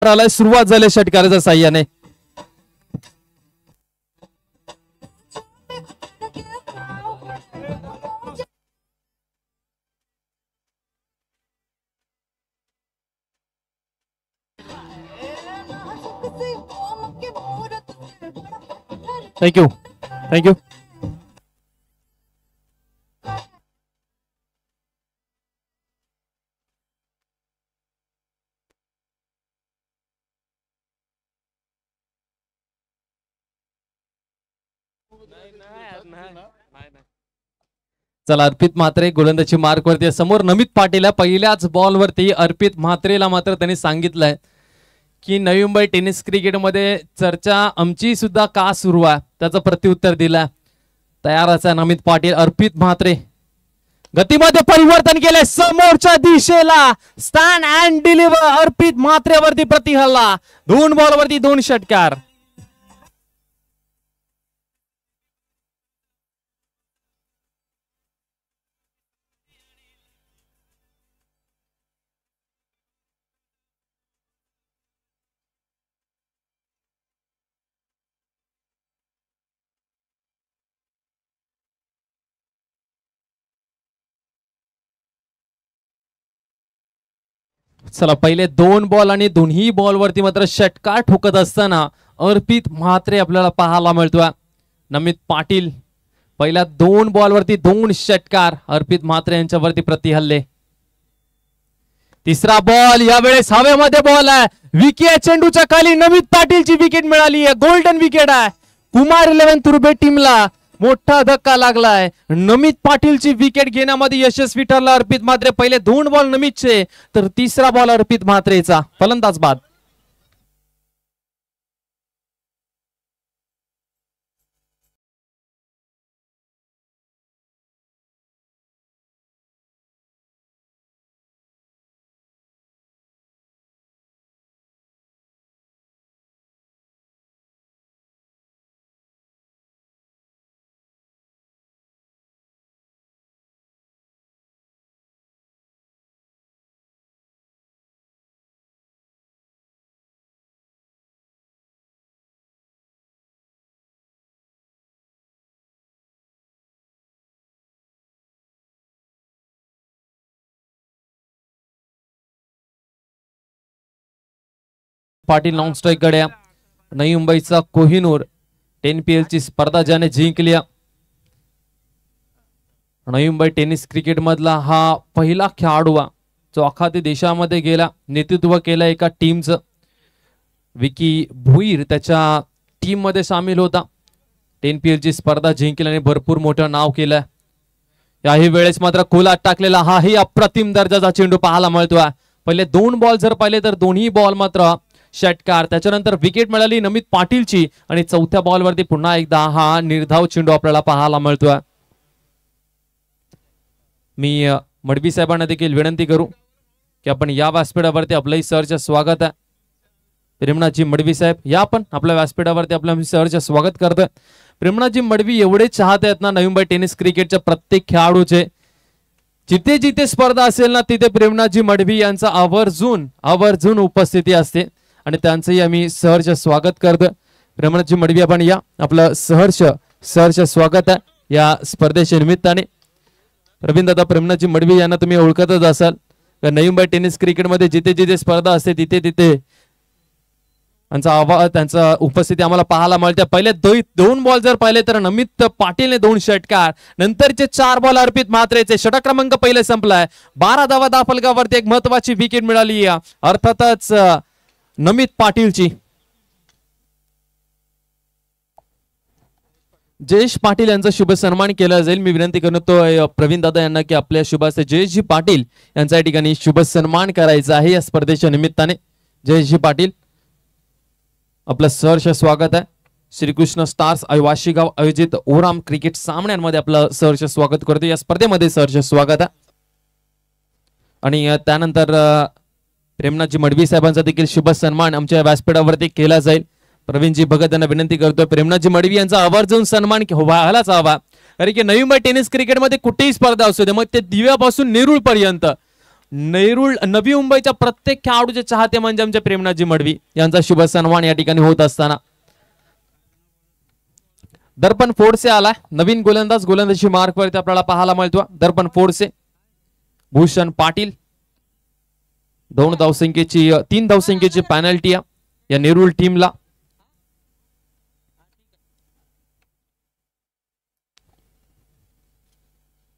सुरुवात झाली षटकाराच्या साह्याने. Thank you thank you. चला अर्पित म्हात्रे गोलंदाजी मार्क वरती. समोर नमित पाटील आहे. पहिल्याच बॉल वरती अर्पित म्हात्रेला मात्र त्यांनी सांगितलंय की नवी मुंबई टेनिस क्रिकेट मध्ये चर्चा आमची सुद्धा का सुरू आहे, त्याचं प्रत्युत्तर दिलं. तयारच आहे नमित पाटील. अर्पित म्हात्रे गतीमध्ये परिवर्तन केले समोरच्या दिशेला. स्टँड अँड डिलिव्हर अर्पित म्हात्रेवरती प्रतिहल्ला. 2 बॉल वरती 2 षटकार. चला पहिले 2 बॉल आणि दोन्ही बॉल वरती मात्र षटकार ठोकत असताना अर्पित म्हात्रे आपल्याला पाहायला मिळतोय. नमित पाटील पहिल्या 2 बॉल वरती 2 षटकार. अर्पित म्हात्रे यांच्यावरती प्रतिहल्ले. तिसरा बॉल यावेळेस हवेमध्ये बॉल आहे. विकेट चेंडूच्या खाली नमित पाटीलची विकेट मिळाली आहे. गोल्डन विकेट आहे. कुमार 11 तुर्बे टीमला मोठा धक्का लागलाय. नमित पाटीलची विकेट घेण्यामध्ये यशस्वी ठरला अर्पित म्हात्रे. पहिले 2 बॉल नमितचे तर तिसरा बॉल अर्पित म्हात्रेचा. फलंदाज बाद. पाटील नॉन स्ट्राईक गड्या. नवी मुंबईचा कोहिनूर 10PL ची स्पर्धा ज्याने जिंकली. नवी मुंबई टेनिस क्रिकेट मधला हा पहिला खेळाडू जो अख्खा देशामध्ये गेला, नेतृत्व केलं एका टीमचं. विकी भुईर त्याच्या टीम मध्ये सामील होता. 10PL ची स्पर्धा जिंकल्याने भरपूर मोठं नाव केलं. याही वेळेस मात्र खोलात टाकलेला हाही अप्रतिम दर्जाचा चेंडू पाहायला मिळतोय. पहिले 2 बॉल जर पाहिले तर दोन्ही बॉल मात्र षटकार. त्याच्यानंतर विकेट मिळाली नमित पाटीलची आणि चौथ्या बॉल वरती पुन्हा एकदा हा निर्धाव चेंडू आपल्याला पाहायला मिळतोय. मी मडवी साहेबांना देखील विनंती करू की आपण या व्यासपीठावरती आपलंही सहर्ष स्वागत आहे. प्रेमनाथजी मडवी साहेब या आपण आपल्या व्यासपीठावरती आपलं सहर्ष स्वागत करतोय. प्रेमनाथजी मडवी एवढे चाहते आहेत ना नवी मुंबई टेनिस क्रिकेटच्या प्रत्येक खेळाडूचे. जिथे जिथे स्पर्धा असेल ना तिथे प्रेमनाथजी मडवी यांचा आवर्जून उपस्थिती असते आणि त्यांचंही आम्ही सहर्ष स्वागत करतोय. प्रेमनाथजी मडवी आपण या आपलं सहर्ष स्वागत आहे या स्पर्धेच्या निमित्ताने. प्रवीण दादा प्रेमनाथजी मडवी यांना तुम्ही ओळखतच असाल. नवी मुंबई टेनिस क्रिकेटमध्ये जिथे जिथे स्पर्धा असते तिथे तिथे त्यांचा उपस्थिती आम्हाला पाहायला मिळते. पहिले 2 बॉल जर पाहिले तर नमित पाटीलने 2 षटकार. नंतरचे 4 बॉल अर्पित म्हात्रेचे. षटक क्रमांक पहिले संपलाय. 12 धावा दाफलकावरती एक महत्वाची विकेट मिळाली अर्थातच नमित पाटीलची. जयेश पाटील यांचा शुभ सन्मान केला जाईल. मी विनंती करतो प्रवीण दादा यांना की आपल्या शुभाचे जयेशजी पाटील यांच्या या ठिकाणी शुभ सन्मान करायचा आहे या स्पर्धेच्या निमित्ताने. जयेशजी पाटील आपलं सहर्ष स्वागत आहे. श्रीकृष्ण स्टार्स वाशीगाव आयोजित ओराम क्रिकेट सामन्यांमध्ये आपलं सहर्ष स्वागत करतो. या स्पर्धेमध्ये सहर्ष स्वागत आहे. आणि त्यानंतर प्रेमनाथजी मडवी साहेबांचा देखील शुभ सन्मान आमच्या व्यासपीठावरती केला जाईल. प्रवीणजी भगत यांना विनंती करतोय प्रेमनाथजी मडवी यांचा आवर्जून सन्मान व्हायलाच हवा. कारण की नवी मुंबई टेनिस क्रिकेटमध्ये कुठेही स्पर्धा असू दे, मग ते दिव्यापासून नेरूळ पर्यंत नेरूळ नवी मुंबईच्या प्रत्येक खेळाडूचे चाहते म्हणजे आमचे प्रेमनाथजी मडवी यांचा शुभ सन्मान या ठिकाणी होत असताना दर्पण फोडसे आला नवीन गोलंदाजी मार्क वरती आपल्याला पाहायला मिळतो. दर्पण फोडसे, भूषण पाटील 3 धावसंख्येची पॅनल्टी या नेरूळ टीमला.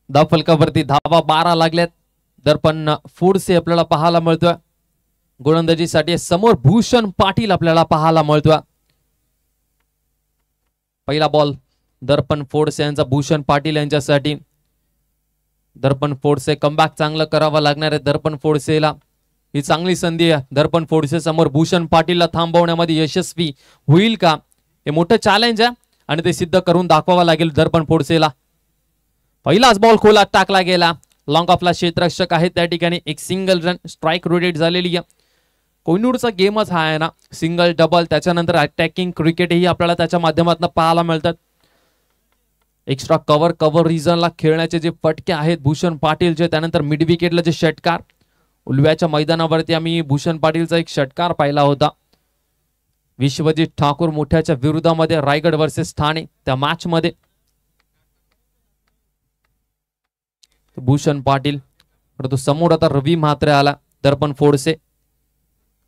धाव फलकावरती धावा 12 लागल्यात. दर्पण फोडसे आपल्याला पाहायला मिळतोय. गोलंदाजीसाठी समोर भूषण पाटील आपल्याला पाहायला मिळतोय. पहिला बॉल दर्पण फोडसे यांचा भूषण पाटील यांच्यासाठी. दर्पण फोडसे कमबॅक चांगलं करावं लागणार आहे. दर्पण फोडसेला ही चांगली संधी आहे. दर्पण फोडसे समोर भूषण पाटीलला थांबवण्यामध्ये यशस्वी होईल का हे मोठं चॅलेंज आहे आणि ते सिद्ध करून दाखवावं लागेल दर्पण फोडसेला. पहिलाच बॉल खोलात टाकला गेला. लॉंग ऑफला क्षेत्ररक्षक आहे त्या ठिकाणी एक सिंगल रन स्ट्राईक रोटेट झालेली आहे. कोहिनूरचा गेमच हा आहे ना, सिंगल डबल त्याच्यानंतर अटॅकिंग क्रिकेट ही आपल्याला त्याच्या माध्यमातून पाहायला मिळतात. एक्स्ट्रा कव्हर रिजनला खेळण्याचे जे फटके आहेत भूषण पाटीलचे, त्यानंतर मिड विकेटला जे षटकार उलव्याच्या मैदानावरती आम्ही भूषण पाटीलचा एक षटकार पाहिला होता. विश्वजित ठाकूर मोठ्याच्या विरोधामध्ये रायगड वर्सेस ठाणे त्या मॅच मध्ये भूषण पाटील, परंतु समोर आता रवी म्हात्रे आला. दर्पण फोडसे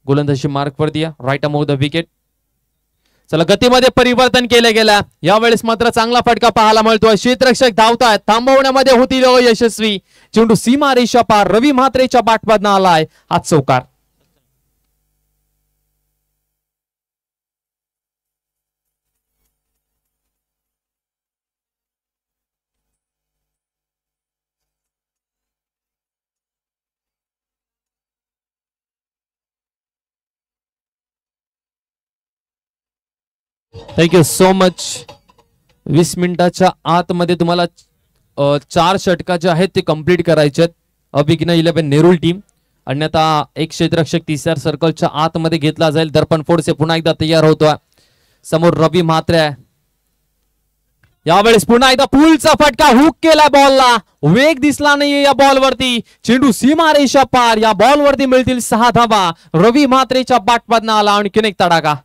गोलंदाजी मार्क वरती राईट अमोव द विकेट. चला गतीमध्ये परिवर्तन केले गेला. यावेळेस मात्र चांगला फटका पाहायला मिळतोय. क्षेत्ररक्षक धावतायत, थांबवण्यामध्ये होतील यशस्वी. चेंडू सीमा रेषा पार रवी म्हात्रेच्या बॅटमधून आलाय हा चौकार. Thank you so much. 20 मिनिटाच्या आतमध्ये तुम्हाला 4 षटका जे आहेत ते कंप्लीट करायचे आहेत. अभिज्ञ 11 नेरूळ टीम, अन्यथा एक क्षेत्ररक्षक तिसऱ्या सर्कलच्या आतमध्ये घेतला जाईल. दर्पण फोडसे पुन्हा एकदा तयार होतोय. समोर रवी म्हात्रे आहे. यावेळेस पुन्हा एकदा पुलचा फटका, हुक केला बॉलला, वेग दिसला नाहीये या बॉलवरती. चेंडू सीमारेषा पार. या बॉलवरती मिळतील 6 धावा. रवी म्हात्रेच्या बॅटमधून आला आणखीन एक तडाखा.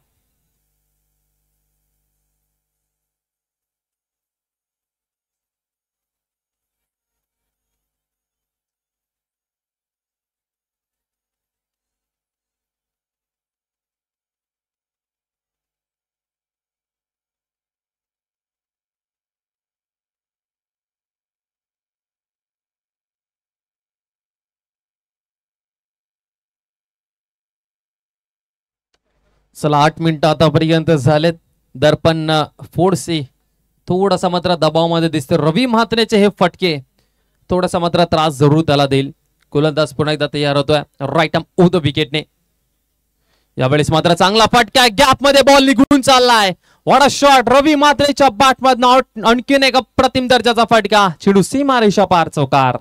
चला 8 मिनिटं आतापर्यंत झालेत. दर्पण फोडसे थोडासा मात्र दबावामध्ये दिसते. रवी म्हात्रेचे हे फटके थोडासा मात्र त्रास जरूर त्याला देईल. गोलंदाज पुन्हा एकदा तयार होतोय राईट आर्म ऑफ द विकेटने. यावेळेस मात्र चांगला फटका, गॅप मध्ये बॉल निघून चाललाय. What a shot. रवी म्हात्रेच्या बॅटमधून आणखीन एक अप्रतिम दर्जाचा फटका. चेंडू सीमारेषा पार चौकार.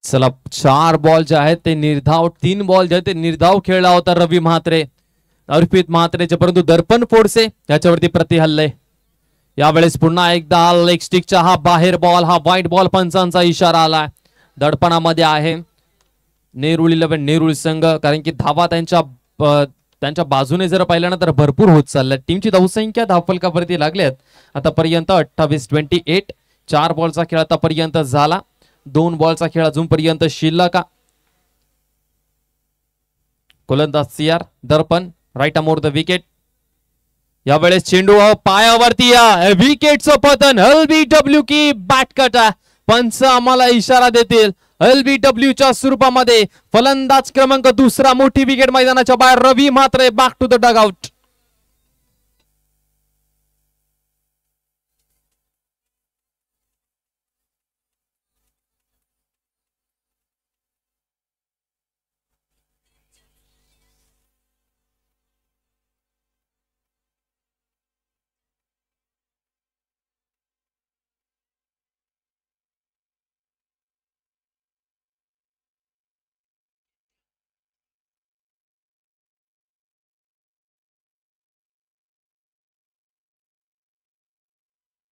चला 4 बॉल जे आहेत ते निर्धाव, 3 बॉल जे आहेत ते निर्धाव खेळला होता रवी म्हात्रे, अर्पित म्हात्रेचे, परंतु दर्पण फोडसे याच्यावरती प्रतिहल्ले. यावेळेस पुन्हा एकदा लेग स्टिकचा हा बाहेर बॉल, हा वाईट बॉल पंचांचा इशारा आलाय. दडपणामध्ये आहे नेरूळ 11 नेरूळ संघ, कारण की धावा त्यांच्या बाजूने जर पाहिलं ना तर भरपूर होत चालल्या. टीमची धावसंख्या धावफलकावरती लागल्यात आतापर्यंत 28-28. 4 बॉलचा खेळ आतापर्यंत झाला. 2 बॉलचा खेळ अजूनपर्यंत शिल्लक. गोलंदाज C R Darpan right arm over the wicket. यावेळेस चेंडू पायावरती, विकेटचं पतन. LBW की बॅट कट. पंच आम्हाला इशारा देतील. LBW च्या स्वरूपामध्ये फलंदाज क्रमांक 2 मोठी विकेट मैदानाच्या बाहेर. Ravi Mhatre back to the dugout.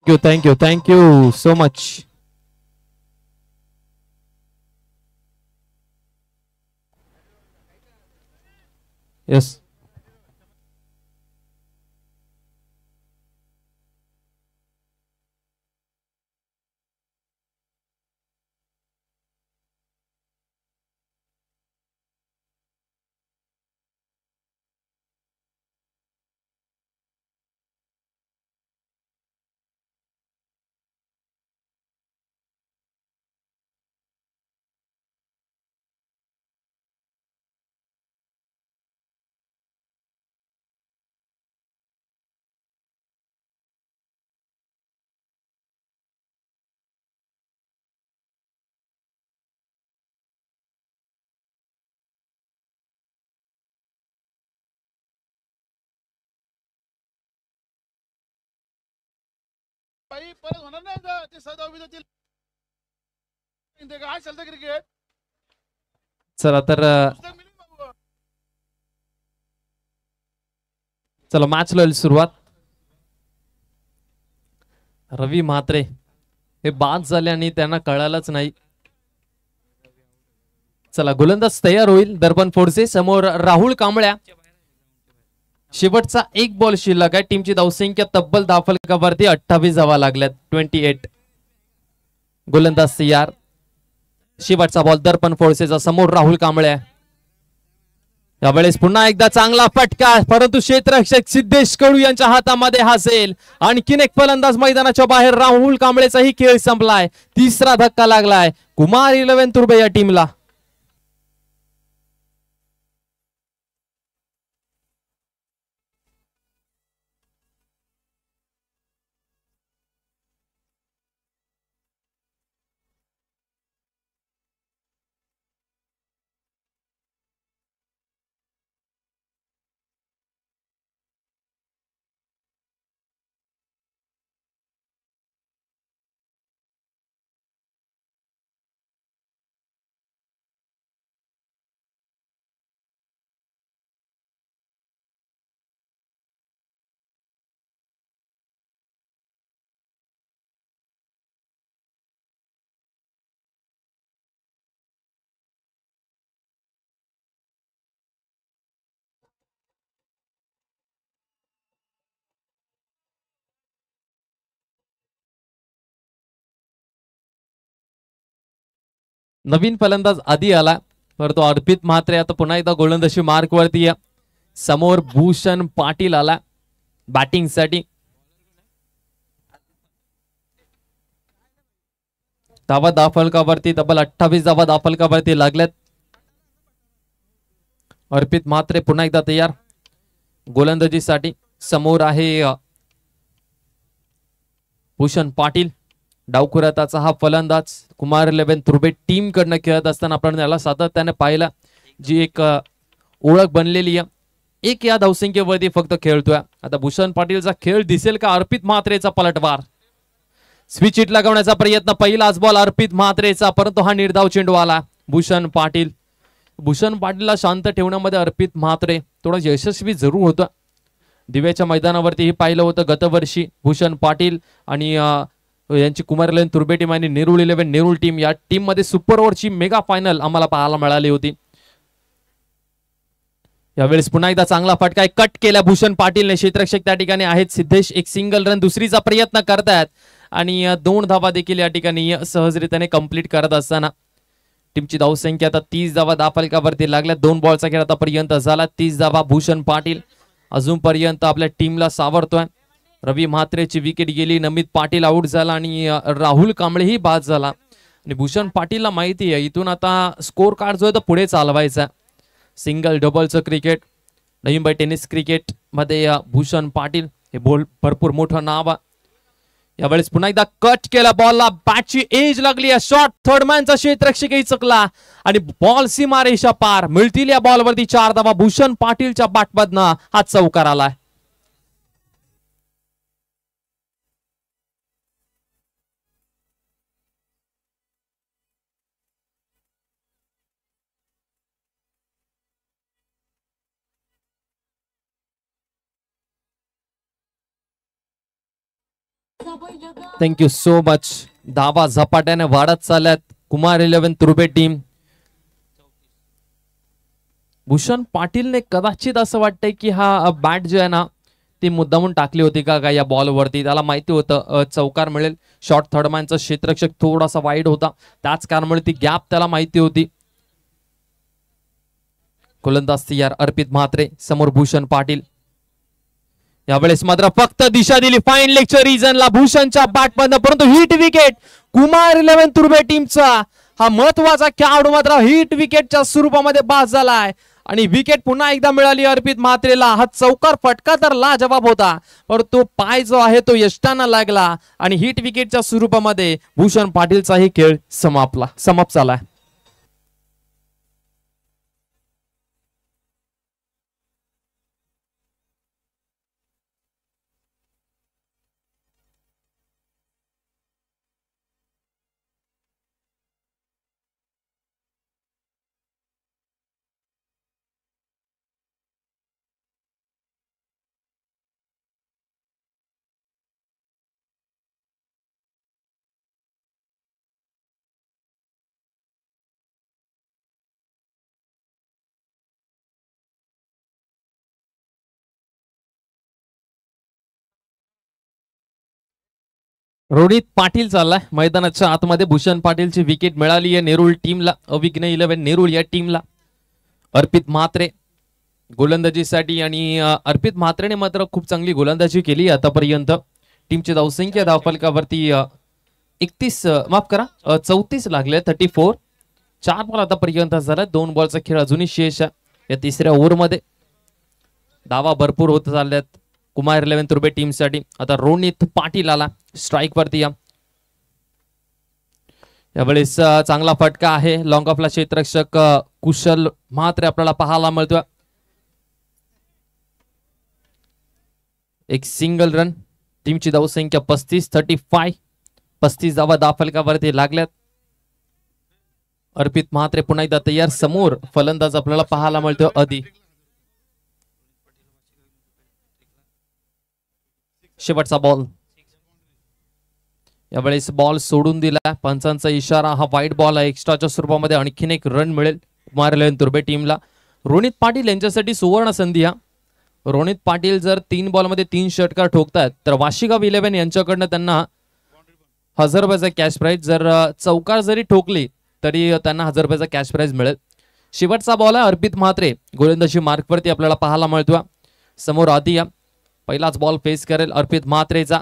Thank you so much. Yes. परत होणार नाही ते सहजावी काय चालतं क्रिकेट. चला तर चला मॅचला होईल सुरुवात. रवी म्हात्रे हे बाद झाले आणि त्यांना कळालंच नाही. चला गोलंदाज तयार होईल. दर्पण फोडसे समोर राहुल कांबळ्या. शेवटचा एक बॉल शिल्लक आहे. टीमची धावसंख्या तब्बल 10 फलकावरती 28 धावा लागल्यात. 28. गोलंदाज तयार. शेवटचा बॉल दर्पण फोडसेचा समोर राहुल कांबळे. यावेळेस पुन्हा एकदा चांगला फटका, परंतु क्षेत्ररक्षक सिद्धेश कडू यांच्या हातामध्ये हसेल. आणखीन एक फलंदाज मैदानाच्या बाहेर. राहुल कांबळेचाही खेळ संपलाय. तिसरा धक्का लागलाय कुमार 11 तुर्बे या टीमला. नवीन फलंदाज आधी आला, परंतु अर्पित म्हात्रे आता पुन्हा एकदा गोलंदाजी मार्क वरती या. समोर भूषण पाटील आला बॅटिंग साठी. धावा 10 फलकावरती तब्बल 28 धावा 10 फलकावरती लागल्यात. अर्पित म्हात्रे पुन्हा एकदा तयार गोलंदाजीसाठी. समोर आहे भूषण पाटील. डावखुराताचा हा फलंदाज कुमार 11 तुर्बे टीम कडनं खेळत असताना आपण याला सातत्याने पाहिला. जी एक ओळख बनलेली आहे. एक या धावसंख्येवरती फक्त खेळतोय. आता भूषण पाटीलचा खेळ दिसेल का? अर्पित म्हात्रेचा पलटवार. स्विच हिट लगावण्याचा प्रयत्न. पहिलाच बॉल अर्पित म्हात्रेचा, परंतु हा निर्धाव चेंडू आला. भूषण पाटीलला शांत ठेवण्यामध्ये अर्पित म्हात्रे थोडा यशस्वी जरूर होता. दिव्याच्या मैदानावरती पाहिलं होतं गतवर्षी. भूषण पाटील आणि यांची कुमार 11 तुर्बे टीम आणि नेरूळ 11 नेरूळ टीम या टीम मध्ये सुपर ओव्हरची मेगा फायनल आम्हाला पाहायला मिळाली होती. यावेळेस पुन्हा एकदा चांगला फटका कट केला भूषण पाटीलने. क्षेत्ररक्षक त्या ठिकाणी आहेत सिद्धेश. एक सिंगल रन दुसरीचा प्रयत्न करतायत आणि 2 धावा देखील या ठिकाणी सहजरित्याने कंप्लीट करत असताना टीमची धावसंख्या आता 30 धावा 10 फलकावरती लागल्या. 2 बॉलचा खेळ आतापर्यंत झाला. 30 धावा. भूषण पाटील अजूनपर्यंत आपल्या टीमला सावरतोय. रवी म्हात्रेची विकेट गेली. नमित पाटील आउट झाला आणि राहुल कांबळेही बाद झाला. आणि भूषण पाटीलला माहिती आहे इथून आता स्कोर कार्ड जो आहे तो पुढे चालवायचा. सिंगल डबलचं क्रिकेट, नवीन बाय टेनिस क्रिकेट मध्ये भूषण पाटील हे बॉल भरपूर मोठं नाव. यावेळेस पुन्हा एकदा कट केला बॉलला. बॅटची एज लागली. शॉट थर्डमॅनचा क्षेत्ररक्षकही चकला आणि बॉल सीमारेषा पार. मिळतील या बॉलवरती 4 धावा. भूषण पाटीलच्या बॅटमधनं हा चौकार आलाय. Thank you so much. धावा झपाट्याने वाढत चालल्यात कुमार 11 तुर्बे टीम. भूषण पाटीलने कदाचित असं वाटतंय की हा बॅट जो आहे ना ती मुद्दामून टाकली होती का या बॉलवरती. त्याला माहिती होतं चौकार मिळेल. शॉर्ट थर्ड मॅनचा क्षेत्ररक्षक थोडासा वाईड होता, त्याच कारणामुळे ती गॅप त्याला माहिती होती. गोलंदाज तयार अर्पित म्हात्रे समोर भूषण पाटील. यावेळेस मात्र फक्त दिशा दिली फाईन लेगच्या रिजनला भूषणच्या बॅटमधनं, परंतु हिट विकेट कुमार 11 तुर्बे टीमचा. हा महत्वाचा खेळाडू मात्र हिट विकेटच्या स्वरूपामध्ये बाद झालाय आणि विकेट पुन्हा एकदा मिळाली अर्पित म्हात्रेला. हा चौकार फटका तर लाजवाब होता, परंतु पाय जो आहे तो यष्टांना लागला आणि हिट विकेटच्या स्वरूपामध्ये भूषण पाटीलचाही खेळ समाप्त झालाय. रोहित पाटील चाललाय मैदानाच्या आतमध्ये. भूषण पाटीलची विकेट मिळाली आहे नेरूळ टीमला, अविघ्न 11 नेरूळ या टीमला. अर्पित म्हात्रे गोलंदाजीसाठी आणि अर्पित म्हात्रेने मात्र खूप चांगली गोलंदाजी केली आतापर्यंत. टीमची धावसंख्या धावफलकावरती 34 लागले 34. 4 बॉल आतापर्यंत झाला. 2 बॉलचा खेळ अजूनही शेष आहे. या तिसऱ्या ओव्हरमध्ये धावा भरपूर होत चालल्यात कुमार 11 तुर्बे टीम साठी. आता रोनित पाटील आला स्ट्राईक वरती. यावेळेस चांगला फटका आहे. लॉंग ऑफला क्षेत्ररक्षक कुशल म्हात्रे आपल्याला पाहायला मिळतोय. एक सिंगल रन. टीमची धावसंख्या 35 धावा धावफलकावरती लागल्यात. अर्पित म्हात्रे पुन्हा एकदा तयार. समोर फलंदाज आपल्याला पाहायला मिळतोय आधी. शेवटचा बॉल. यावेळेस बॉल सोडून दिला. पंचांचा इशारा. हा वाईट बॉल आहे. एक्स्ट्राच्या स्वरूपामध्ये आणखीन एक रन मिळेल कुमार 11 तुर्बे टीमला. रोनित पाटील यांच्यासाठी सुवर्ण संधी. हा रोनित पाटील जर 3 बॉलमध्ये 3 षटकार ठोकतात तर वाशिगाव 11 यांच्याकडनं त्यांना 1000 रुपयाचा कॅश प्राइज. जर चौकार जरी ठोकली तरी त्यांना 1000 रुपयाचा कॅश प्राइज मिळेल. शेवटचा बॉल आहे अर्पित म्हात्रे गोलंदाजी मार्कवरती आपल्याला पाहायला मिळतोय. समोर आधी पहिलाच बॉल फेस करेल अर्पित म्हात्रेचा.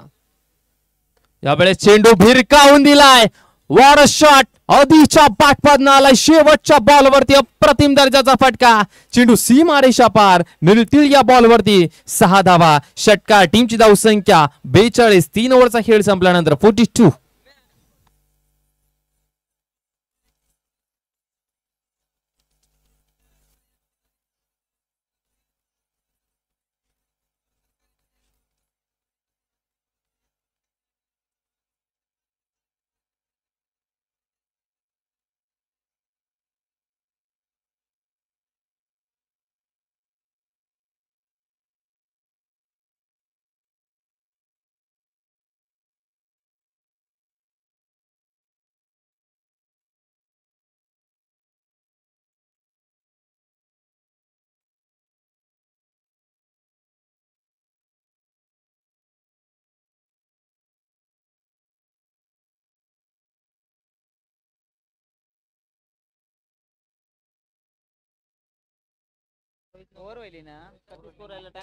यावेळेस चेंडू भिरकावून दिलाय. What a shot. आधीच्या बॅटमधनं आलाय. शेवटच्या बॉलवरती अप्रतिम दर्जाचा फटका. चेंडू सीमारेषा पार. मिळतील या बॉलवरती 6 धावा. षटकार. टीमची धावसंख्या 42. 3 ओव्हरचा खेळ संपल्यानंतर 42.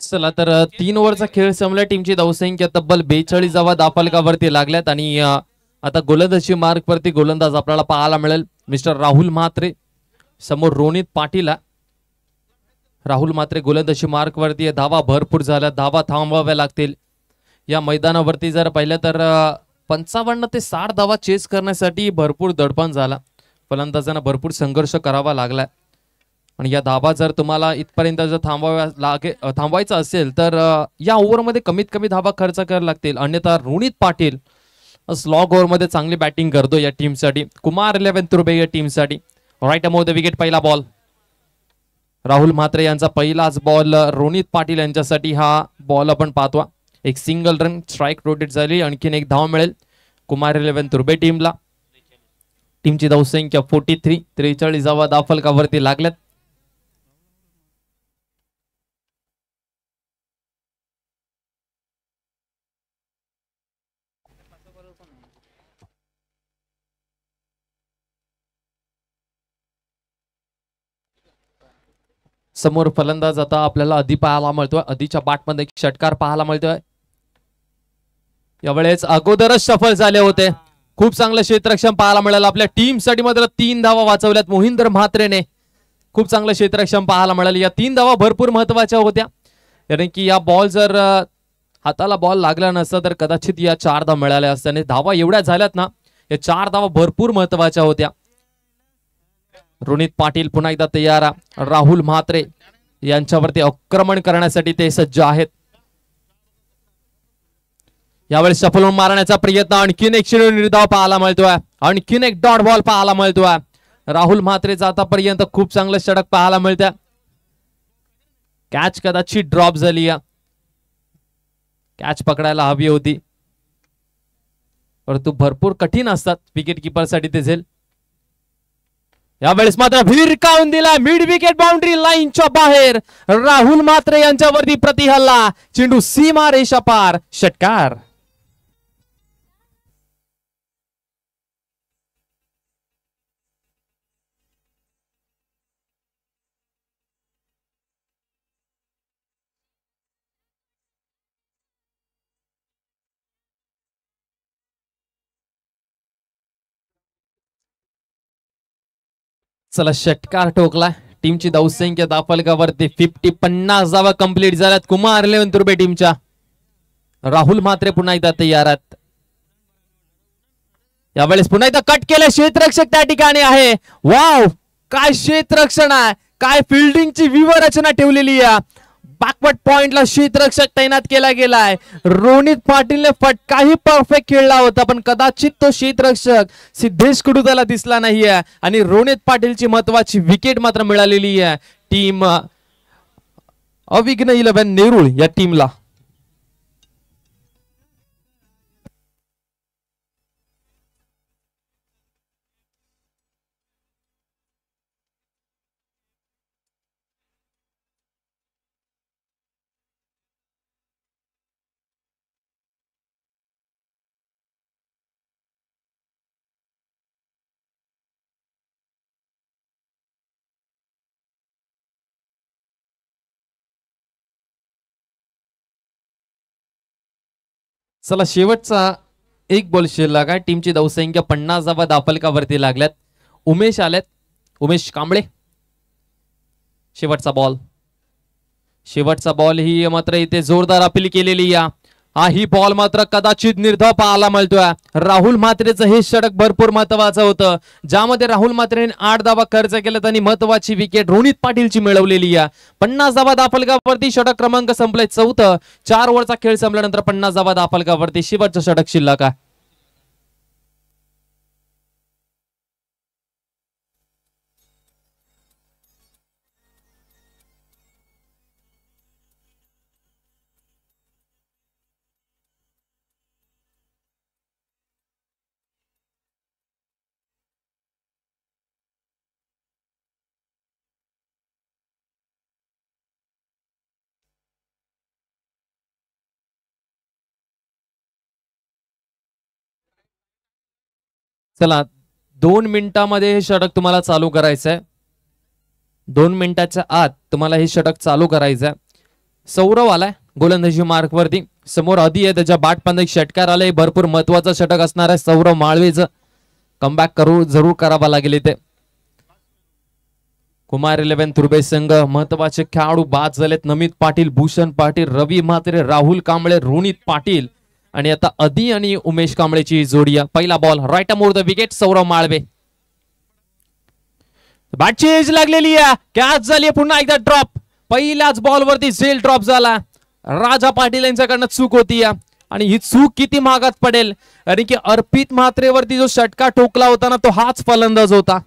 चला तर 3 ओव्हरचा खेळ संपला. टीमची धावसंख्या तब्बल 42 धावा धावफलकावरती लागल्यात आणि आता गोलंदाजी मार्क वरती गोलंदाज आपल्याला पाहायला मिळेल मिस्टर राहुल म्हात्रे. समोर रोनित पाटील. राहुल म्हात्रे गोलंदाजी मार्क वरती. धावा भरपूर झाल्या. धावा थांबवाव्या लागतील या मैदानावरती. जर पाहिलं तर 55 ते 60 धावा चेस करण्यासाठी भरपूर दडपण झाला. फलंदाजांना भरपूर संघर्ष करावा लागला आणि या धावा जर तुम्हाला इथपर्यंत जर थांबवायचा असेल तर या ओव्हरमध्ये कमीत कमी धावा खर्च करायला लागतील. अन्यथा रोनित पाटील स्लॉग ओव्हरमध्ये चांगली बॅटिंग करतो या टीमसाठी. कुमार 11 तुर्बे या टीमसाठी. राईट अमोव द विकेट. पहिला बॉल राहुल म्हात्रे यांचा पहिलाच बॉल रोनित पाटील यांच्यासाठी. हा बॉल आपण पाहतो. एक सिंगल रन स्ट्राईक रोटेट झाली. आणखीन एक धाव मिळेल कुमार 11 तुर्बे टीमला. टीमची धावसंख्या 43. 43 धावफलकावरती लागल्यात. समोर फलंदाज आता आपल्याला आधी पाहायला मिळतोय. आधीच्या बॅटमध्ये एक षटकार पाहायला मिळतोय. यावेळेस अगोदरच सफल झाले होते. खूप चांगलं क्षेत्ररक्षण पाहायला मिळालं. आपल्या टीम साठी मात्र 3 धावा वाचवल्यात मोहिंदर म्हात्रेने. खूप चांगलं क्षेत्ररक्षण पाहायला मिळालं. या 3 धावा भरपूर महत्वाच्या होत्या. कारण की या बॉल जर हाताला बॉल लागला नसता तर कदाचित या 4 धावा मिळाल्या असत्या. धावा एवढ्या झाल्यात ना, या 4 धावा भरपूर महत्वाच्या होत्या. रोनित पाटील पुन्हा एकदा तयार. राहुल म्हात्रे यांच्यावरती आक्रमण करण्यासाठी ते सज्ज आहेत. यावेळी सफल मारण्याचा प्रयत्न. आणखीन एक निर्धाव पाहायला मिळतोय. आणखीन एक डॉट बॉल पाहायला मिळतोय. राहुल म्हात्रेचा आतापर्यंत खूप चांगलं षटक पाहायला मिळतंय. कॅच कदाचित ड्रॉप झाली. कॅच पकडायला हवी होती, परंतु भरपूर कठीण असतात विकेट किपर साठी ते झेल. यावेळेस मात्र भिरकावून दिला. मिड विकेट बाउंड्री लाईनच्या बाहेर. राहुल म्हात्रे यांच्यावरती प्रतिहल्ला. चेंडू सीमा रेषा पार. षटकार. चला षटकार ठोकला. टीमची धावसंख्या धावफलकावरती 50 धावा कंप्लीट झाल्यात कुमार 11 तुर्बे टीमच्या. राहुल म्हात्रे पुन्हा एकदा तयार आहेत. यावेळेस पुन्हा एकदा कट केलं. क्षेत्ररक्षक त्या ठिकाणी आहे. वाव, काय क्षेत्ररक्षण आहे. काय फिल्डिंगची व्यूहरचना ठेवलेली आहे. बॅकवर्ड पॉइंटला क्षेत्ररक्षक तैनात केला गेलाय. रोनित पाटीलने फटकाही परफेक्ट खेळला होता, पण कदाचित तो क्षेत्ररक्षक सिद्धेश कडू त्याला दिसला नाहीये आणि रोनित पाटीलची महत्वाची विकेट मात्र मिळालेली आहे टीम अविघ्न 11 नेरूळ या टीमला. चला शेवटचा एक बॉल शिल्लक आहे. टीमची धावसंख्या 50 धावा धावफलकावरती लागल्यात. उमेश आलेत. उमेश कांबळे. शेवटचा बॉल ही मात्र इथे जोरदार अपील केलेली या. ही बॉल मात्र कदाचित निर्धाव पाहायला मिळतोय. राहुल म्हात्रेचं हे षटक भरपूर महत्वाचं होतं, ज्यामध्ये राहुल म्हात्रेने 8 धावा खर्च केला आणि महत्वाची विकेट रोनित पाटीलची मिळवलेली आहे. 50 धावा धावफलकावरती षटक क्रमांक संपलाय 4. 4 ओव्हरचा खेळ संपल्यानंतर 50 धावा धावफलकावरती शेवटचं षटक शिल्लक आहे. चला 2 मिनिटांमध्ये हे षटक तुम्हाला चालू करायचं आहे. 2 मिनिटाच्या आत तुम्हाला हे षटक चालू करायचं आहे. सौरव आलाय गोलंदाजी मार्क वरती. समोर आधी आहे त्याच्या बॅटमध्ये षटकार आलाय. भरपूर महत्वाचं षटक असणार आहे. सौरव माळवेचं कमबॅक जरूर करावा लागेल इथे. कुमार 11 तुर्बे संघ महत्वाचे खेळाडू बाद झालेत. नमित पाटील, भूषण पाटील, रवी म्हात्रे, राहुल कांबळे, रोनित पाटील आणि आता अदी आणि उमेश कांबळेची जोडी. पहिला ball right arm over the wicket. Saurav Malve. बॅटची एज लागलेली आहे. कॅच झाली पुन्हा एकदा ड्रॉप. पहिल्याच बॉल वरती झेल ड्रॉप झाला. राजा पाटील यांच्याकडनं चूक होती आणि ही चूक किती महागात पडेल, कारण की अर्पित म्हात्रेवरती जो षटका ठोकला होता ना, तो हाच फलंदाज होता.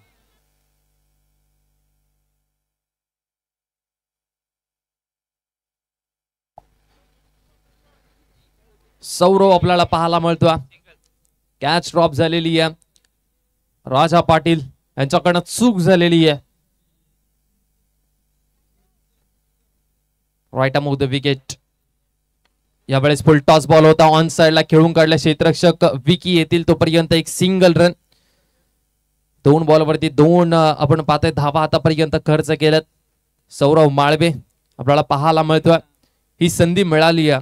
सौरव आपल्याला पाहायला मिळतोय. कॅच ड्रॉप झालेली आहे. राजा पाटील यांच्याकडनं चूक झालेली आहे. राईट अमोव द विकेट. यावेळेस फुल टॉस बॉल होता. ऑन साइडला खेळून काढला क्षेत्ररक्षक विकी येतील तोपर्यंत एक सिंगल रन. 2 बॉलवरती 2 आपण पाहतोय धावा आतापर्यंत खर्च केल्यात. सौरव माळवे आपल्याला पाहायला मिळतोय. ही संधी मिळाली आहे.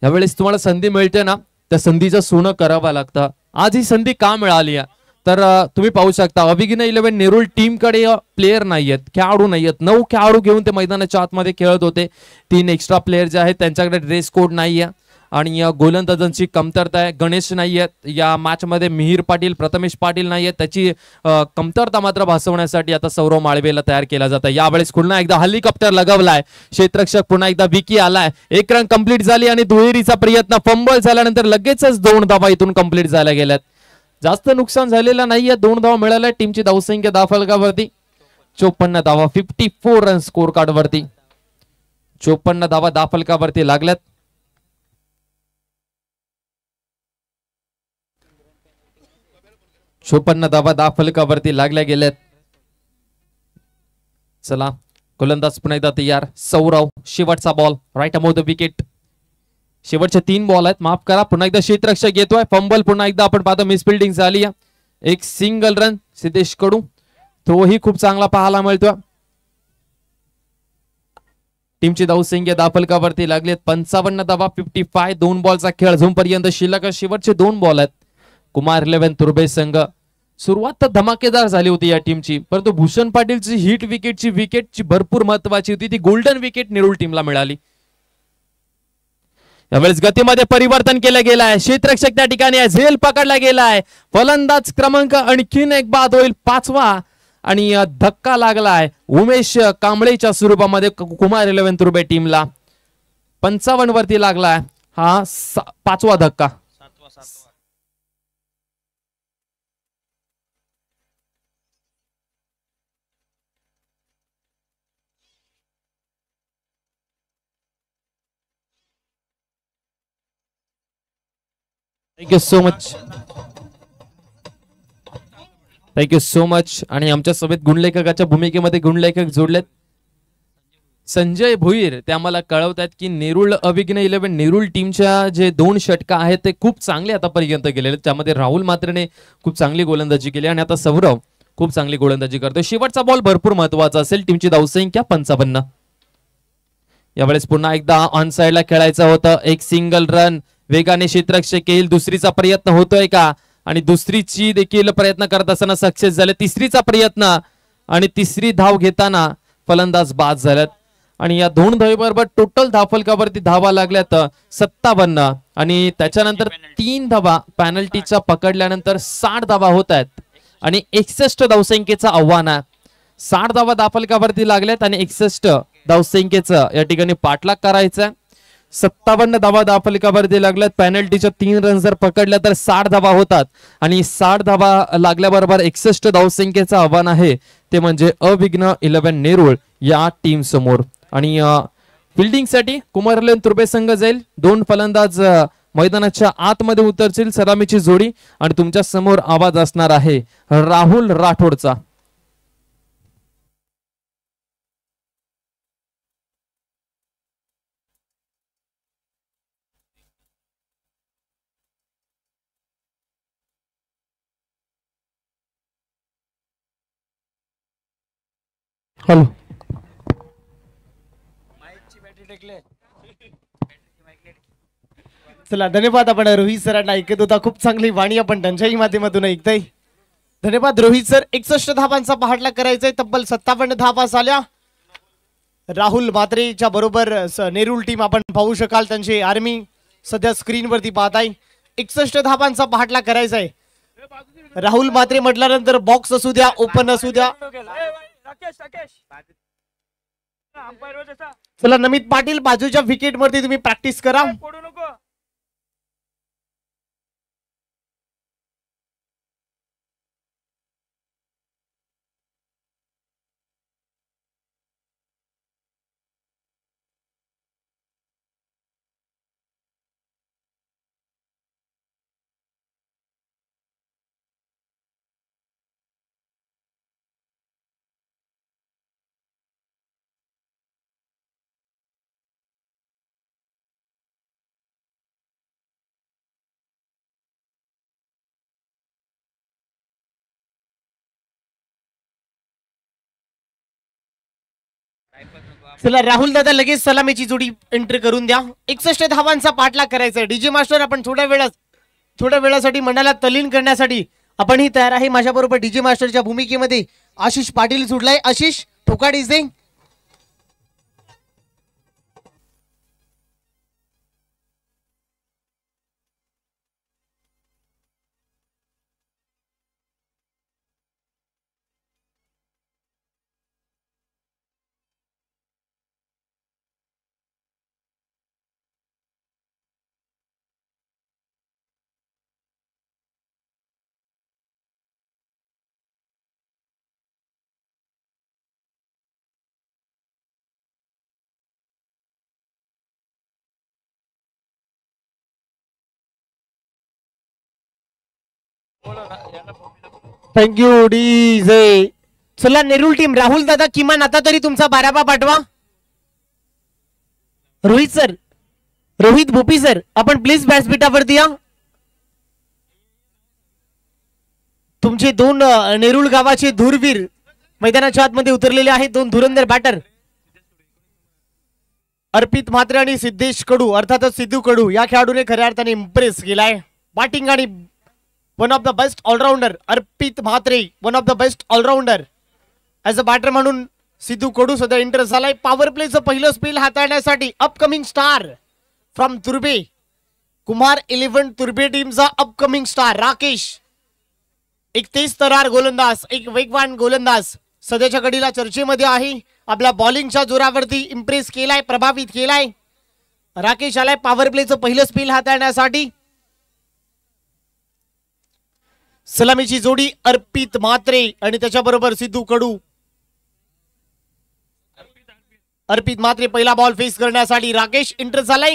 यावेळेस तुम्हाला संधी मिळते ना, त्या संधीचं सोनं करावं लागतं. आज ही संधी का मिळाली आहे तर तुम्ही पाहू शकता अभिगिना 11 नेरूळ टीम कडे प्लेयर नाहीयेत, खेळाडू नाहीयेत. 9 खेळाडू घेऊन ते मैदानाच्या आतमध्ये खेळत होते. 3 एक्स्ट्रा प्लेयर जे आहेत त्यांच्याकडे ड्रेस कोड नाहीये आणि गोलंदाजांची कमतरता आहे. गणेश नाहीयेत या मॅच मध्ये. मिहीर पाटील, प्रथमेश पाटील नाहीयेत. त्याची कमतरता मात्र भासवण्यासाठी आता सौरव माळवेला तयार केला जातं. यावेळेस पुन्हा एकदा हेलिकॉप्टर लगवलाय. क्षेत्ररक्षक पुन्हा एकदा विकी आलाय. 1 रन कंप्लीट झाली आणि दुहेरीचा प्रयत्न. फंबल झाल्यानंतर लगेचच 2 धावा इथून कंप्लीट झाल्या गेल्यात. जास्त नुकसान झालेलं नाहीये. 2 धावा मिळाल्या. टीमची धावसंख्या धावफलकावरती 54 धावा. 54 रन स्कोर कार्ड वरती 54 धावा धावफलकावरती लागल्यात. चोपन्न धावा धावफलकावरती लागल्या गेल्यात. चला गोलंदाज पुन्हा एकदा तयार. सौरव शेवटचा बॉल राईट अमोव द विकेट. शेवटचे 3 बॉल आहेत, माफ करा. पुन्हा एकदा क्षेत्ररक्षक येतोय. फंबल पुन्हा एकदा आपण पाहतो. मिसफिल्डिंग झाली आहे. एक सिंगल रन सिद्धेश कडू. थ्रो ही खूप चांगला पाहायला मिळतोय. टीमची धावसंख्या धावफलकावरती लागली 55 धावा. 55. 2 बॉलचा खेळ अजूनपर्यंत शिल्लक. शेवटचे 2 बॉल आहेत. कुमार 11 तुर्बे संघ. सुरुवात तर धमाकेदार झाली होती या टीमची, परंतु भूषण पाटीलची हिट विकेटची भरपूर महत्वाची होती. ती गोल्डन विकेट नेरूळ टीमला मिळाली. यावेळेस गतीमध्ये परिवर्तन केलं गेलं आहे. क्षेत्ररक्षक त्या ठिकाणी झेल पकडला गेलाय. फलंदाज क्रमांक आणखीन एक बाद होईल 5वा आणि धक्का लागलाय उमेश कांबळेच्या स्वरूपामध्ये कुमार 11 तुर्बे टीमला. 55 वरती लागलाय हा 5वा धक्का. Thank you so much. Thank you so much. आणि आमच्या सभेत गुणलेखकाच्या भूमिकेमध्ये गुणलेखक जोडलेत संजय भुईर. ते आम्हाला कळवतात की नेरूळ अभिज्ञ 11 नेरूळ टीमच्या जे 2 षटका आहेत ते खूप चांगले आतापर्यंत गेलेले. त्यामध्ये राहुल मात्रेने खूप चांगली गोलंदाजी केली आणि आता सौरव खूप चांगली गोलंदाजी करतोय. शेवटचा बॉल भरपूर महत्वाचा असेल. टीमची धावसंख्या 55. यावेळेस पुन्हा एकदा ऑन साइडला खेळायचं होतं. एक सिंगल रन वेगाने क्षेत्ररक्षक येईल. दुसरीचा प्रयत्न होतोय का आणि दुसरीची देखील प्रयत्न करत असताना सक्सेस झाले. तिसरीचा प्रयत्न आणि तिसरी धाव घेताना फलंदाज बाद झाल्यात आणि या 2 धावेबरोबर टोटल धावफलकावरती धावा लागल्यात 57 आणि त्याच्यानंतर 3 धावा पॅनल्टीचा पकडल्यानंतर 60 धावा होत आहेत आणि 61 धावसंख्येचं आव्हान आहे. 60 धावा धावफलकावरती लागल्यात आणि 61 धावसंख्येचं या ठिकाणी पाठलाग करायचा. 57 धावा धावफलकावरती लागल्यात. पॅनल्टीच्या 3 रन जर पकडल्या तर 60 धावा होतात आणि 60 धावा लागल्याबरोबर 61 धावसंख्येचं आव्हान आहे ते म्हणजे अभिज्ञ 11 नेरूळ या टीम समोर. आणि फिल्डिंग साठी कुमार 11 तुर्बे संघ जाईल. 2 फलंदाज मैदानाच्या आतमध्ये उतरतील. सलामीची जोडी आणि तुमच्या समोर आवाज असणार आहे राहुल राठोडचा. हॅलो. चला धन्यवाद. आपण रोहित सरांना ऐकत होता. खूप चांगली वाणी आपण त्यांच्याही माध्यमातून ऐकताय. धन्यवाद रोहित सर. 61 धावांचा पाठलाग करायचाय. तब्बल 57 धावा झाल्या. राहुल म्हात्रेच्या बरोबर नेरूळ टीम आपण पाहू शकाल. त्यांची आर्मी सध्या स्क्रीनवरती पाहताय. 61 धावांचा पाठलाग करायचाय. राहुल म्हात्रे म्हटल्यानंतर बॉक्स असू द्या, ओपन असू द्या. चला नमित पाटील बाजूच्या विकेट वरती तुम्ही प्रॅक्टिस करा. चला राहुल दादा लगेच सलामीची जोडी एंट्री करून द्या. 61 धावांचा पाठलाग करायचा. डीजे मास्टर आपण थोड्या वेळासाठी मंडळाला तल्लीन करण्यासाठी आपणही तयार आहे. माझ्या बरोबर डीजे मास्टरच्या भूमिकेमध्ये आशिष पाटील जुडलाय. आशिष ठोका डीजे. Thank you DJ. चला नेरूळ टीम राहुल दादा किमान आता तरी तुमचा बाराबा पाठवा. रोहित भोपी सर आपण प्लीज व्यासपीठावरती या. तुमचे दोन नेरूळ गावाचे धूरवीर मैदानाच्या आतमध्ये उतरलेले आहेत. दोन धुरंधर बॅटर अर्पित म्हात्रे आणि सिद्धेश कडू अर्थातच सिद्धू कडू या खेळाडूने खऱ्या अर्थाने इम्प्रेस केलाय. बॅटिंग आणि one of the best allrounder Arpit Mhatre, one of the best allrounder. As a batter म्हणून सिद्धू कडू सुद्धा इंटरेस्ट झालाय. पॉवर प्लेचं पहिलं स्पेल हाताळण्यासाठी अपकमिंग स्टार फ्रॉम तुर्बे, कुमार 11 तुर्बे टीमचा अपकमिंग स्टार राकेश. एक तेज तरार गोलंदाज, एक वेगवान गोलंदाज सध्याच्या घडीला चर्चेमध्ये आहे. आपल्या बॉलिंगच्या जोरावरती इम्प्रेस केलाय, प्रभावित केलाय. राकेश आलाय पॉवर प्लेचं पहिलं स्पेल हाताळण्यासाठी. सलामीची जोडी अर्पित म्हात्रे आणि त्याच्याबरोबर सिद्धू कडू. अर्पित म्हात्रे पहिला बॉल फेस करण्यासाठी. राकेश इंटर झालाय.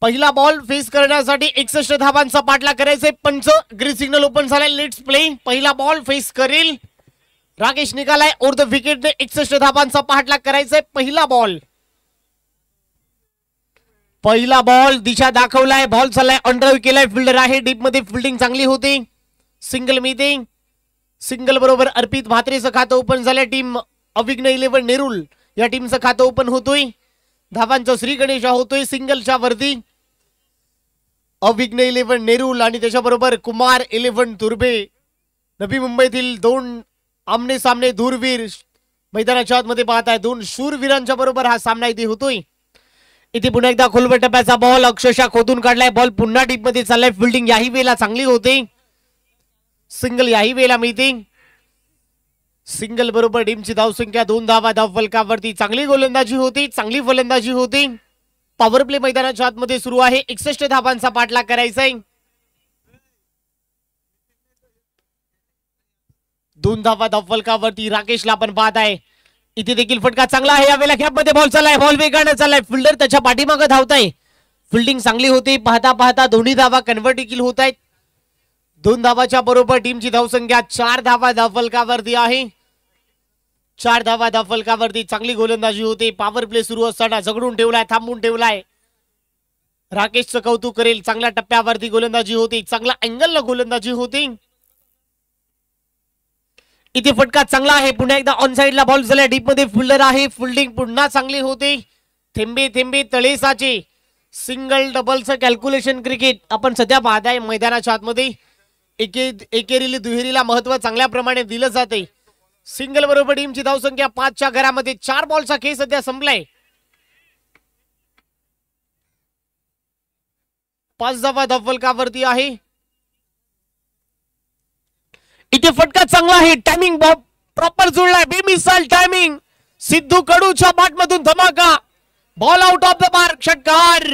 पहिला बॉल फेस करण्यासाठी 61 धावांचा पाठलाग करायचे. पंच ग्रीन सिग्नल ओपन झालाय. Let's play. पहिला बॉल फेस करेल राकेश. निघालाय ओव्हर द विकेटने. 61 धावांचा पाठलाग करायचंय. पहिला बॉल दिशा दाखवलाय. बॉल चाललाय अंडर केलाय. फिल्डर आहे डीप मध्ये. फिल्डिंग चांगली होती. सिंगल मिळते. सिंगल बरोबर अर्पित म्हात्रेचं खातं ओपन झालंय. टीम अविघ्न 11 नेरूळ या टीमचं खातं ओपन होतोय. धावांचा श्री गणेश होतोय सिंगलच्या वरती. अविघ्न 11 नेरूळ आणि त्याच्याबरोबर कुमार 11 तुर्बे. नवी मुंबईतील दोन आमने सामने धूरवीर मैदानाच्या आतमध्ये पाहत आहे. दोन शूरवीरांच्या बरोबर हा सामना इथे होतोय. इथे पुन्हा एकदा खोलवर टप्प्याचा बॉल अक्षरशः खोदून काढलाय. बॉल पुन्हा डीप मध्ये चाललाय. फिल्डिंग याही वेळेला चांगली होते. सिंगल याही वेळेला मिळते. सिंगल बरोबर टीमची धावसंख्या 2 धावा. धावफलकावरती चांगली गोलंदाजी होती, चांगली फलंदाजी होती. पॉवर प्ले मैदानाच्या आतमध्ये सुरू आहे. 61 धावांचा पाठलाग करायचा आहे. 2 धावा धावफलकावरती राकेशला आपण पाहत आहे. इथे देखील फटका चांगला आहे. यावेळेला गॅप मध्ये बॉल चाललाय. बॉल वेगाने चाललाय. फिल्डर त्याच्या पाठीमागे धावताय. फिल्डिंग चांगली होती. पाहता पाहता दोन्ही धावा कन्व्हर्ट देखील होत आहेत. 2 धावाच्या बरोबर टीमची धावसंख्या 4 धावा धावफलकावरती आहे. 4 धावा धावफलकावरती चांगली गोलंदाजी होते. पॉवर प्ले सुरू असताना झगडून ठेवलाय, थांबून ठेवलाय. राकेशचं कौतुक करेल. चांगल्या टप्प्यावरती गोलंदाजी होती. चांगला अँगलला गोलंदाजी होती. इथे फटका चांगला आहे. पुन्हा एकदा ऑन साइडला बॉल झाला. डीप मध्ये फिल्डर आहे. फिल्डिंग पुन्हा चांगली होते. थेंबे थेंबे तळे साचे. सिंगल डबलचं कॅल्क्युलेशन क्रिकेट आपण सध्या पाहताय मैदानाच्या आतमध्ये. एकेरीला दुहेरीला महत्व चांगल्या प्रमाणे दिलं जाते. सिंगल बरोबर टीमची धावसंख्या 5च्या घरामध्ये. 4 बॉलचा खेळ सध्या संपलाय. 5 धावा धावफलकावरती आहे. इथे फटका चांगला आहे. टायमिंग प्रॉपर जुळलाय. बेमिसाल टायमिंग. सिद्धू कडूच्या बॅट मधून धमाका. Ball out of the mark. षटकार.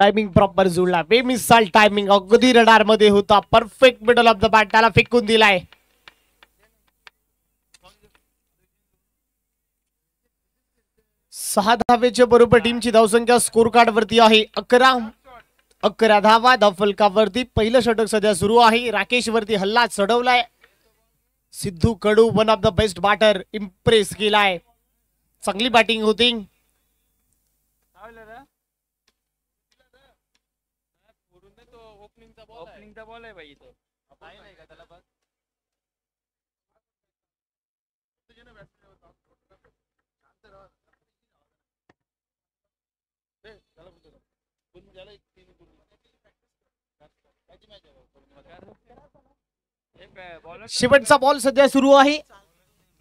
टायमिंग प्रॉपर जुळला. बेमिसाल टायमिंग. अगदी रडार मध्ये होता. Perfect middle of the bat. त्याला फेकून दिलाय. 6 धावेच्या बरोबर टीमची धावसंख्या स्कोर कार्ड वरती आहे 11 धावा. धावफलकावरती पहिलं षटक सध्या सुरू आहे. राकेश वरती हल्ला चढवलाय. Sidhu Kadu one of the best batter impress केलाय. चांगली बॅटिंग होती. शेवटचा बॉल सध्या सुरू आहे.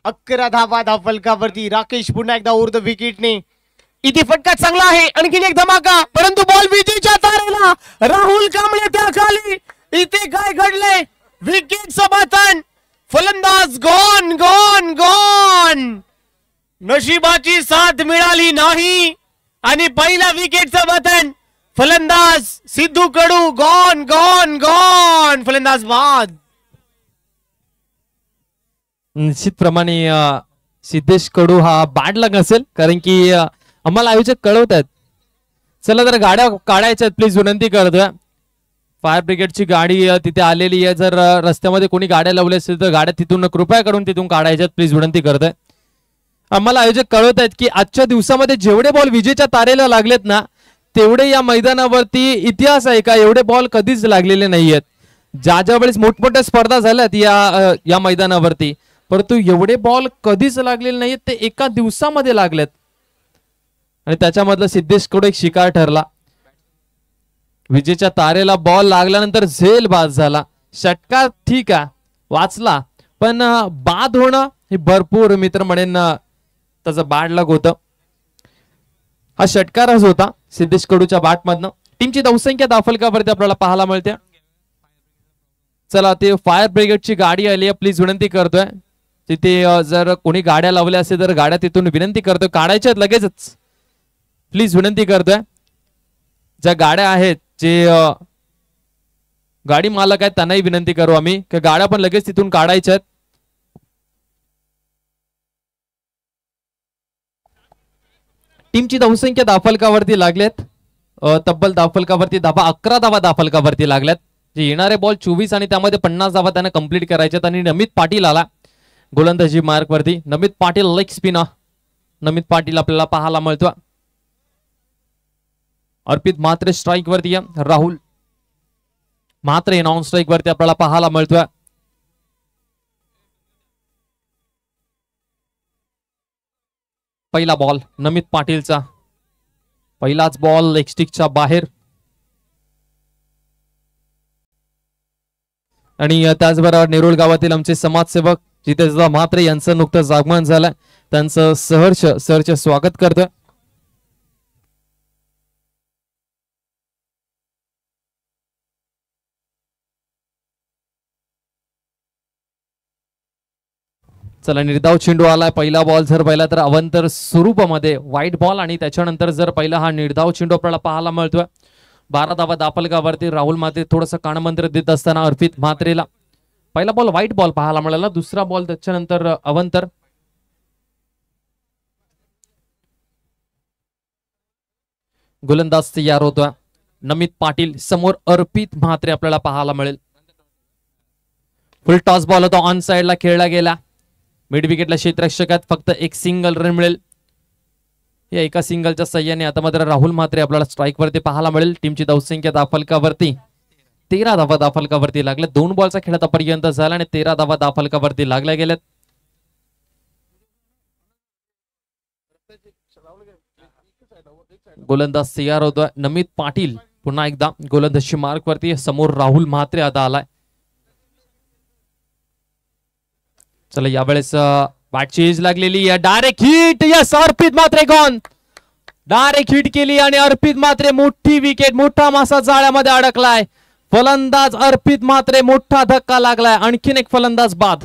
11 धावा धावफलकावरती. राकेश पुन्हा एकदा ओव्हर द विकेटने. इथे फटका चांगला आहे. आणखीन एक धमाका, परंतु बॉल विजेच्या तारेला. राहुल कांबळे त्या खाली. इथे काय घडलंय? विकेटचं पतन. फलंदाज गॉन गॉन गॉन. नशिबाची साथ मिळाली नाही आणि पहिल्या विकेटचं पतन. फलंदाज सिद्धू कडू गॉन गॉन गॉन. फलंदाज बाद. निश्चितप्रमाणे सिद्धेश कडू हा बॅड लक असेल, कारण की आम्हाला आयोजक कळवतात. चला तर गाड्या काढायच्या प्लीज विनंती करतोय. फायर ब्रिगेडची गाडी तिथे आलेली आहे. जर रस्त्यामध्ये कोणी गाड्या लावल्या असतील तर गाड्या तिथून कृपया करून तिथून काढायच्यात प्लीज विनंती करतोय. आम्हाला आयोजक कळवत आहेत की आजच्या दिवसामध्ये जेवढे बॉल विजेच्या तारेला लागलेत ना, तेवढे या मैदानावरती इतिहास आहे का एवढे बॉल कधीच लागलेले नाहीयेत. ज्या ज्या वेळेस मोठमोठ्या स्पर्धा झाल्यात या मैदानावरती, परंतु एवढे बॉल कधीच लागलेले नाहीयेत. ते एका दिवसामध्ये लागलेत आणि त्याच्यामधला सिद्धेश कडू एक शिकार ठरला. विजेच्या तारेला बॉल लागल्यानंतर झेल बाद झाला. षटकार ठीक आहे वाचला, पण बाद होणं हे भरपूर मित्र म्हणेन त्याचं बॅड लक होतं. हा षटकारच होता सिद्धेश कडूच्या बॅट मधनं. टीमची धावसंख्या धावफलकावरती आपल्याला पाहायला मिळते. चला ते फायर ब्रिगेडची गाडी आली आहे, प्लीज विनंती करतोय. तिथे जर कोणी गाड्या लावल्या असेल तर गाड्या तिथून विनंती करतोय काढायच्या लगेचच प्लीज विनंती करतोय. ज्या गाड्या आहेत, जे गाडी मालक आहेत त्यांनाही विनंती करू आम्ही की गाड्या पण लगेच तिथून काढायच्या आहेत. टीमची धावसंख्या धावफलकावरती लागल्यात. तब्बल धावफलकावरती 11 धावा धावफलकावरती लागल्यात. जे येणारे बॉल 24 आणि त्यामध्ये 50 धावा त्यांना कंप्लीट करायच्यात. आणि नमित पाटील आला गोलंदाजी मार्क वरती. नमित पाटील लेग स्पिनर. नमित पाटील आपल्याला पाहायला मिळतो. अर्पित म्हात्रे स्ट्राईक वरती. राहुल म्हात्रे नॉन स्ट्राईक वरती आपल्याला पाहायला मिळतोय. पहिला बॉल नमित पाटीलचा. पहिलाच बॉल लेग स्टिकच्या बाहेर. आणि त्याचबरोबर नेरुळ गावातील आमचे समाजसेवक जितेश म्हात्रे यांचं नुकतंच आगमन झालं. त्यांचं सहर्ष स्वागत करतोय. चला निर्धाव चेंडू आलाय. पहिला बॉल जर पाहिला तर अवंतर स्वरूपामध्ये व्हाईट बॉल आणि त्याच्यानंतर जर पहिला हा निर्धाव चेंडू आपल्याला पाहायला मिळतोय. 12 धावा दाफलकावरती. राहुल म्हात्रे थोडंसं कानमंत्र देत असताना अर्पित म्हात्रेला पहिला बॉल व्हाईट बॉल पाहायला मिळाला. दुसरा बॉल त्याच्यानंतर अवंतर. गोलंदाज तयार होतोय. नमित पाटील समोर अर्पित म्हात्रे आपल्याला पाहायला मिळेल. फुल टॉस बॉल होता, ऑन साइडला खेळला गेला. मिड विकेटला क्षेत्ररक्षकात फक्त एक सिंगल रन मिळेल. या एका सिंगलच्या सहाय्याने आता मात्र राहुल म्हात्रे आपल्याला स्ट्राईक वरती पाहायला मिळेल. टीमची धावसंख्या धावफलकावरती 13 धावा धावफलकावरती लागल्या. 2 बॉलचा खेळ आतापर्यंत झाला आणि 13 धावा धावफलकावरती लागल्या गेल्यात. गोलंदाज तयार होतोय. नमित पाटील पुन्हा एकदा गोलंदाजी मार्क वरती. समोर राहुल म्हात्रे आता आलाय. चला यावेळेस बॅटची एज लागलेली आहे. Direct hit. यस, अर्पित म्हात्रे गॉन. डायरेक्ट हिट केली आणि अर्पित म्हात्रे मोठी विकेट. मोठा मासा जाळ्यामध्ये अडकलाय. फलंदाज अर्पित म्हात्रे मोठा धक्का लागलाय. आणखीन एक फलंदाज बाद.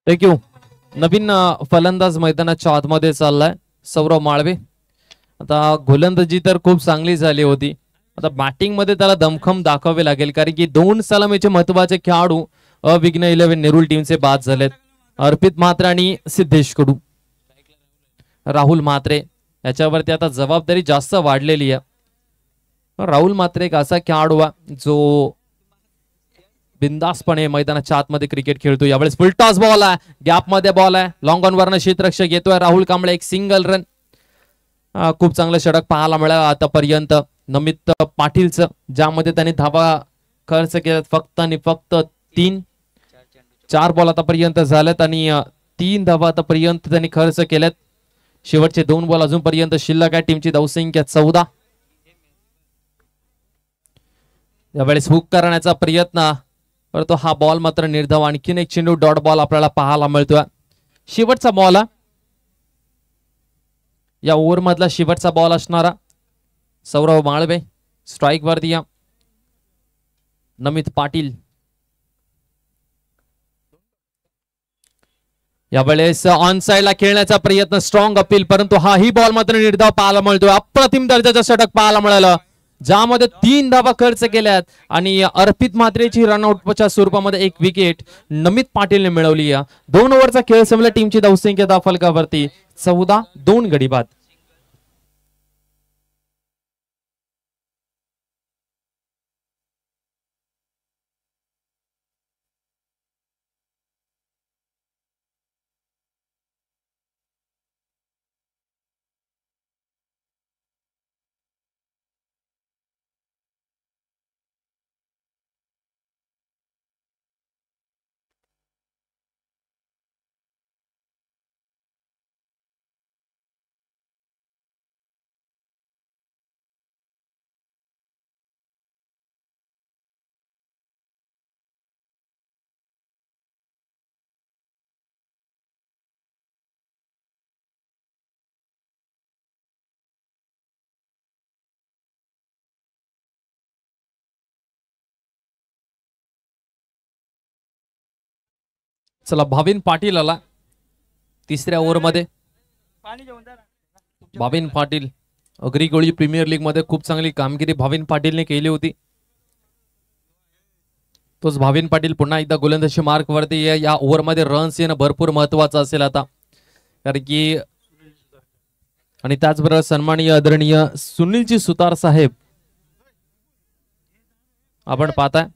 थँक्यू. नवीन फलंदाज मैदानाच्या आतमध्ये चाललाय सौरव माळवे. आता गोलंदाजी तर खूप चांगली झाली होती. आता बॅटिंग मध्ये त्याला दमखम दाखवावे लागेल, कारण की 2 सलामीचे महत्वाचे खेळाडू अविघ्न 11 नेरूळ टीमचे बाद झालेत. अर्पित म्हात्रे आणि सिद्धेश कडू. राहुल म्हात्रे याच्यावरती आता जबाबदारी जास्त वाढलेली आहे. राहुल म्हात्रे एक असा खेळाडू आहे जो बिंदासपणे मैदानाच्या आतमध्ये क्रिकेट खेळतो. यावेळेस फुल टॉस बॉल आहे, गॅप मध्ये बॉल आहे, लॉंग ऑन वरनं क्षेत्ररक्षक येतोय राहुल कांबळे. एक सिंगल रन. खूप चांगलं षटक पाहायला मिळालं आतापर्यंत नमित पाटीलचं, ज्यामध्ये त्यांनी धावा खर्च केल्यात फक्त आणि फक्त 3. 4 बॉल आतापर्यंत झालेत आणि 3 धावा आतापर्यंत त्यांनी खर्च केल्यात. शेवटचे 2 बॉल अजूनपर्यंत शिल्लक आहे. टीमची धावसंख्या 14. यावेळेस हुक करण्याचा प्रयत्न, परंतु हा बॉल मात्र निर्धाव. आणखीन एक चेंडू डॉट बॉल आपल्याला पाहायला मिळतोय. शेवटचा बॉल, या ओव्हर मधला शेवटचा बॉल असणारा सौरव माळवे. स्ट्राईक वरती या नमित पाटील. यावेळेस ऑन साइडला खेळण्याचा प्रयत्न, स्ट्रॉंग अपील, परंतु हाही बॉल मात्र निर्धाव पाहायला मिळतोय. अप्रतिम दर्जाचा षटक पाहायला मिळालं, ज्यामध्ये 3 धावा खर्च केल्यात आणि अर्पित म्हात्रेची रनआउटच्या स्वरूपामध्ये 1 विकेट नमित पाटीलने मिळवली. 2 ओव्हरचा खेळ संपला. टीमची धावसंख्या धाव फलकावरती 14, 2 गडी बाद. चला, भाविन पाटील आला 3ऱ्या ओव्हर मध्ये. भाविन पाटील अग्रिकोळी प्रीमियर लीग मध्ये खूप चांगली कामगिरी भाविन पाटीलने केली होती. तोच भाविन पाटील पुन्हा एकदा गोलंदाजी मार्क वरती. या ओव्हर मध्ये रन्स येणं भरपूर महत्वाचं असेल आता, कारण की आणि त्याचबरोबर सन्माननीय आदरणीय सुनीलजी सुतार साहेब आपण पाहताय,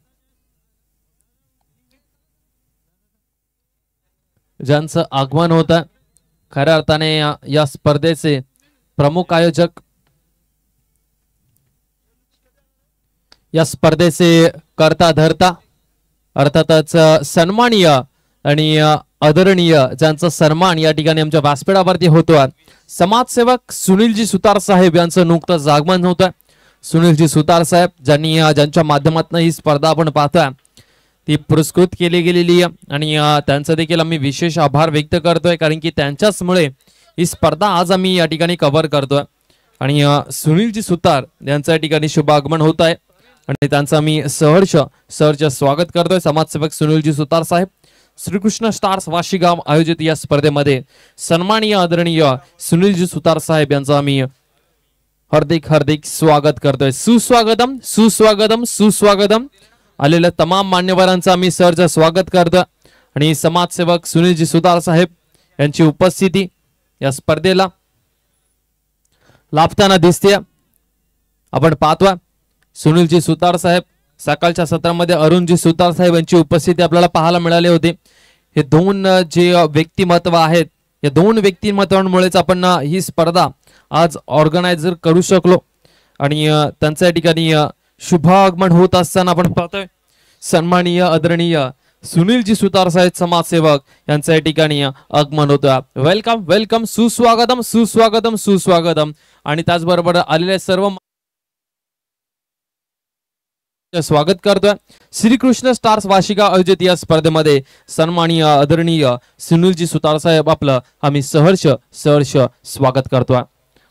ज्यांचं आगमन होतं. खऱ्या अर्थाने या स्पर्धेचे प्रमुख आयोजक, या स्पर्धेचे करता धरता, अर्थातच सन्माननीय आणि आदरणीय, ज्यांचा सन्मान या ठिकाणी आमच्या व्यासपीठावरती होतो, समाजसेवक सुनीलजी सुतार साहेब यांचं नुकतंच आगमन होतं. सुनीलजी सुतार साहेब ज्यांच्या माध्यमातून ही स्पर्धा आपण पाहतोय ती पुरस्कृत केली गेलेली आहे आणि त्यांचा देखील आम्ही विशेष आभार व्यक्त करतोय, कारण की त्यांच्याचमुळे ही स्पर्धा आज आम्ही या ठिकाणी कव्हर करतोय. आणि सुनीलजी सुतार यांचं या ठिकाणी शुभ आगमन होत आहे आणि त्यांचं आम्ही सहर्ष स्वागत करतोय. समाजसेवक सुनीलजी सुतार साहेब, श्रीकृष्ण स्टार्स वाशीगाव आयोजित या स्पर्धेमध्ये सन्माननीय आदरणीय सुनीलजी सुतार साहेब यांचं आम्ही हार्दिक स्वागत करतोय. सुस्वागतम सुस्वागतम सुस्वागतम. आलेल्या तमाम मान्यवरांचं आम्ही सहर्ष स्वागत करतो आणि समाजसेवक सुनीलजी सुतार साहेब यांची उपस्थिती या स्पर्धेला लाभताना दिसते. आपण पाहतोय सुनीलजी सुतार साहेब, सकाळच्या सत्रामध्ये अरुणजी सुतार साहेब यांची उपस्थिती आपल्याला पाहायला मिळाली होती. हे 2 जे व्यक्तिमत्व आहेत, या 2 व्यक्तिमत्वांमुळेच आपण ही स्पर्धा आज ऑर्गनायझर करू शकलो आणि त्यांच्या ठिकाणी शुभ आगमन होत असताना आपण पाहतोय सन्माननीय आदरणीय सुनीलजी सुतार साहेब समाजसेवक यांच्या या ठिकाणी आगमन होतं. वेलकम वेलकम, सुस्वागतम सुस्वागतम सुस्वागतम. आणि त्याचबरोबर आलेले सर्व स्वागत करतोय. श्रीकृष्ण स्टार्स वाशिका आयोजित या स्पर्धेमध्ये सन्माननीय आदरणीय सुनीलजी सुतार साहेब आपलं आम्ही सहर्ष स्वागत करतोय.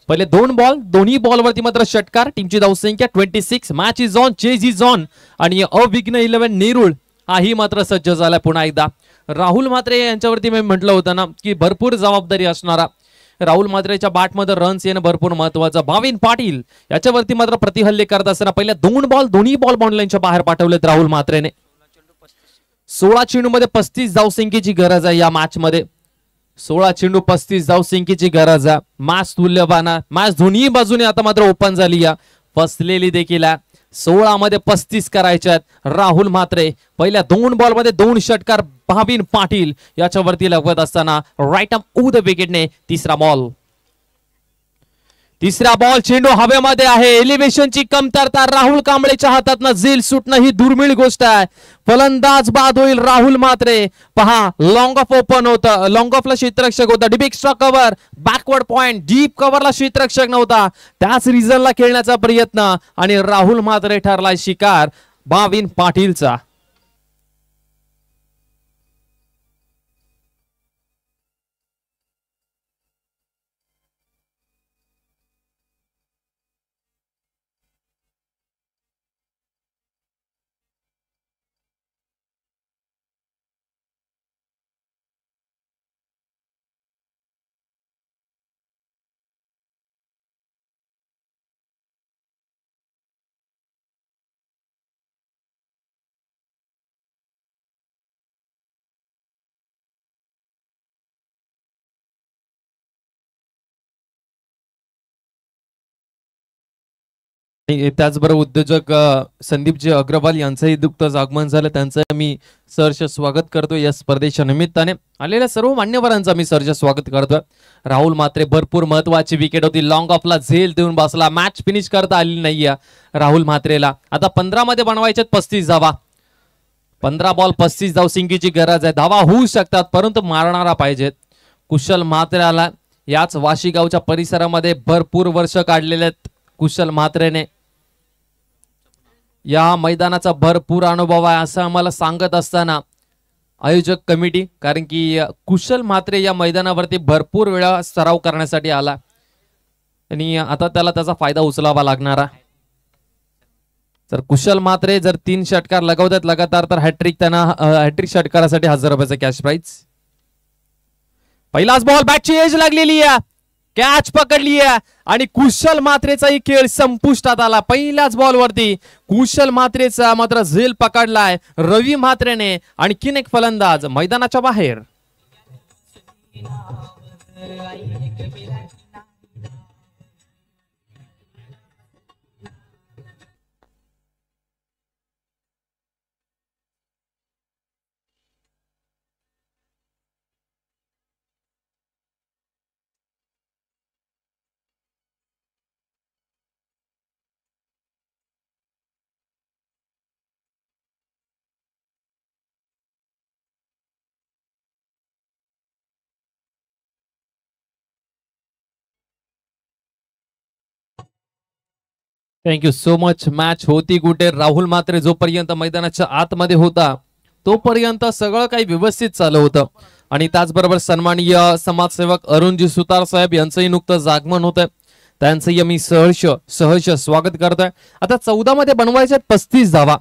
पहिले 2 बॉल, दोन्ही बॉलवरती मात्र षटकार. टीमची धावसंख्या 26. Match is on, chase is on आणि अविघ्न 11 नेरूळ हाही मात्र सज्ज झालाय पुन्हा एकदा. राहुल म्हात्रे यांच्यावरती मी म्हटलं होतं ना की भरपूर जबाबदारी असणारा राहुल म्हात्रेच्या बॅटमध्ये रन्स येणं भरपूर महत्वाचं. भाविन पाटील याच्यावरती मात्र प्रतिहल्ले करत असताना पहिल्या दोन्ही बॉल बाउंड्रीच्या बाहेर पाठवलेत राहुल म्हात्रेने. 16 चेंडूमध्ये 35 धावसंख्येची गरज आहे या मॅच मध्ये. 16 चेंडू 35 धावसंख्येची गरज आहे. मॅच तुल्यवान, मॅच दोन्ही बाजूने आता मात्र ओपन झाली या फसलेली देखील आहे. 16 मध्ये 35 करायच्यात. राहुल म्हात्रे पहिल्या 2 बॉल मध्ये 2 षटकार. भाविन पाटील याच्यावरती लगवत असताना राईट आर्म द विकेटने तिसरा बॉल चेंडू हवेमध्ये आहे. एलिव्हेशनची कमतरता राहुल कांबळेच्या हातातनं झेल सुटणं ही दुर्मिळ गोष्ट आहे. फलंदाज बाद होईल राहुल म्हात्रे. पहा लॉंग ऑफ ओपन होतं, लॉंग ऑफला क्षेत्ररक्षक होता, deep extra cover, backward point, deep कव्हरला क्षेत्ररक्षक नव्हता, त्याच रिझनला खेळण्याचा प्रयत्न आणि राहुल म्हात्रे ठरलाय शिकार भाविन पाटीलचा. त्याचबरोबर उद्योजक संदीपजी अग्रवाल यांचंही दुःखद आगमन झालं. त्यांचं मी सहर्ष स्वागत करतो या स्पर्धेच्या निमित्ताने. आलेल्या सर्व मान्यवरांचं मी सहर्ष स्वागत करतो. राहुल म्हात्रे भरपूर महत्वाची विकेट होती, लॉंग ऑफला झेल देऊन बसला. मॅच फिनिश करता आली नाहीये राहुल म्हात्रेला. आता 15 मध्ये बनवायच्यात 35 धावा. 15 बॉल 35 धावसंख्येची गरज आहे. धावा होऊ शकतात परंतु मारणारा पाहिजेत. कुशल म्हात्रेला याच वाशीगावच्या परिसरामध्ये भरपूर वर्ष काढलेले आहेत. कुशल म्हात्रेने या मैदानाचा भरपूर अनुभव आहे असं आम्हाला सांगत असताना आयोजक कमिटी, कारण की कुशल म्हात्रे या मैदानावरती भरपूर वेळा सराव करण्यासाठी आला आणि आता त्याला त्याचा फायदा उचलावा लागणार आहे. तर कुशल म्हात्रे जर 3 षटकार लगवतात लगातार तर हॅट्रिक षटकारासाठी 1000 रुपयाचा कॅश प्राइज. पहिलाच बॉल बॅटची एज लागलेली आहे, कॅच पकडली आहे आणि कुशल म्हात्रेचाही खेळ संपुष्टात आला. पहिल्याच बॉलवरती कुशल म्हात्रेचा मात्र झेल पकडलाय रवी म्हात्रेने. आणखीन एक फलंदाज मैदानाच्या बाहेर. Thank you so much. मॅच होती कुठे? राहुल म्हात्रे जोपर्यंत मैदानाच्या आतमध्ये होता तोपर्यंत सगळं काही व्यवस्थित चालू होतं आणि त्याचबरोबर सन्माननीय समाजसेवक अरुणजी सुतार साहेब यांचंही नुकतंच आगमन होतं. त्यांचंही मी सहर्ष स्वागत करतोय. आता 14 मध्ये बनवायच्यात 35 धावा.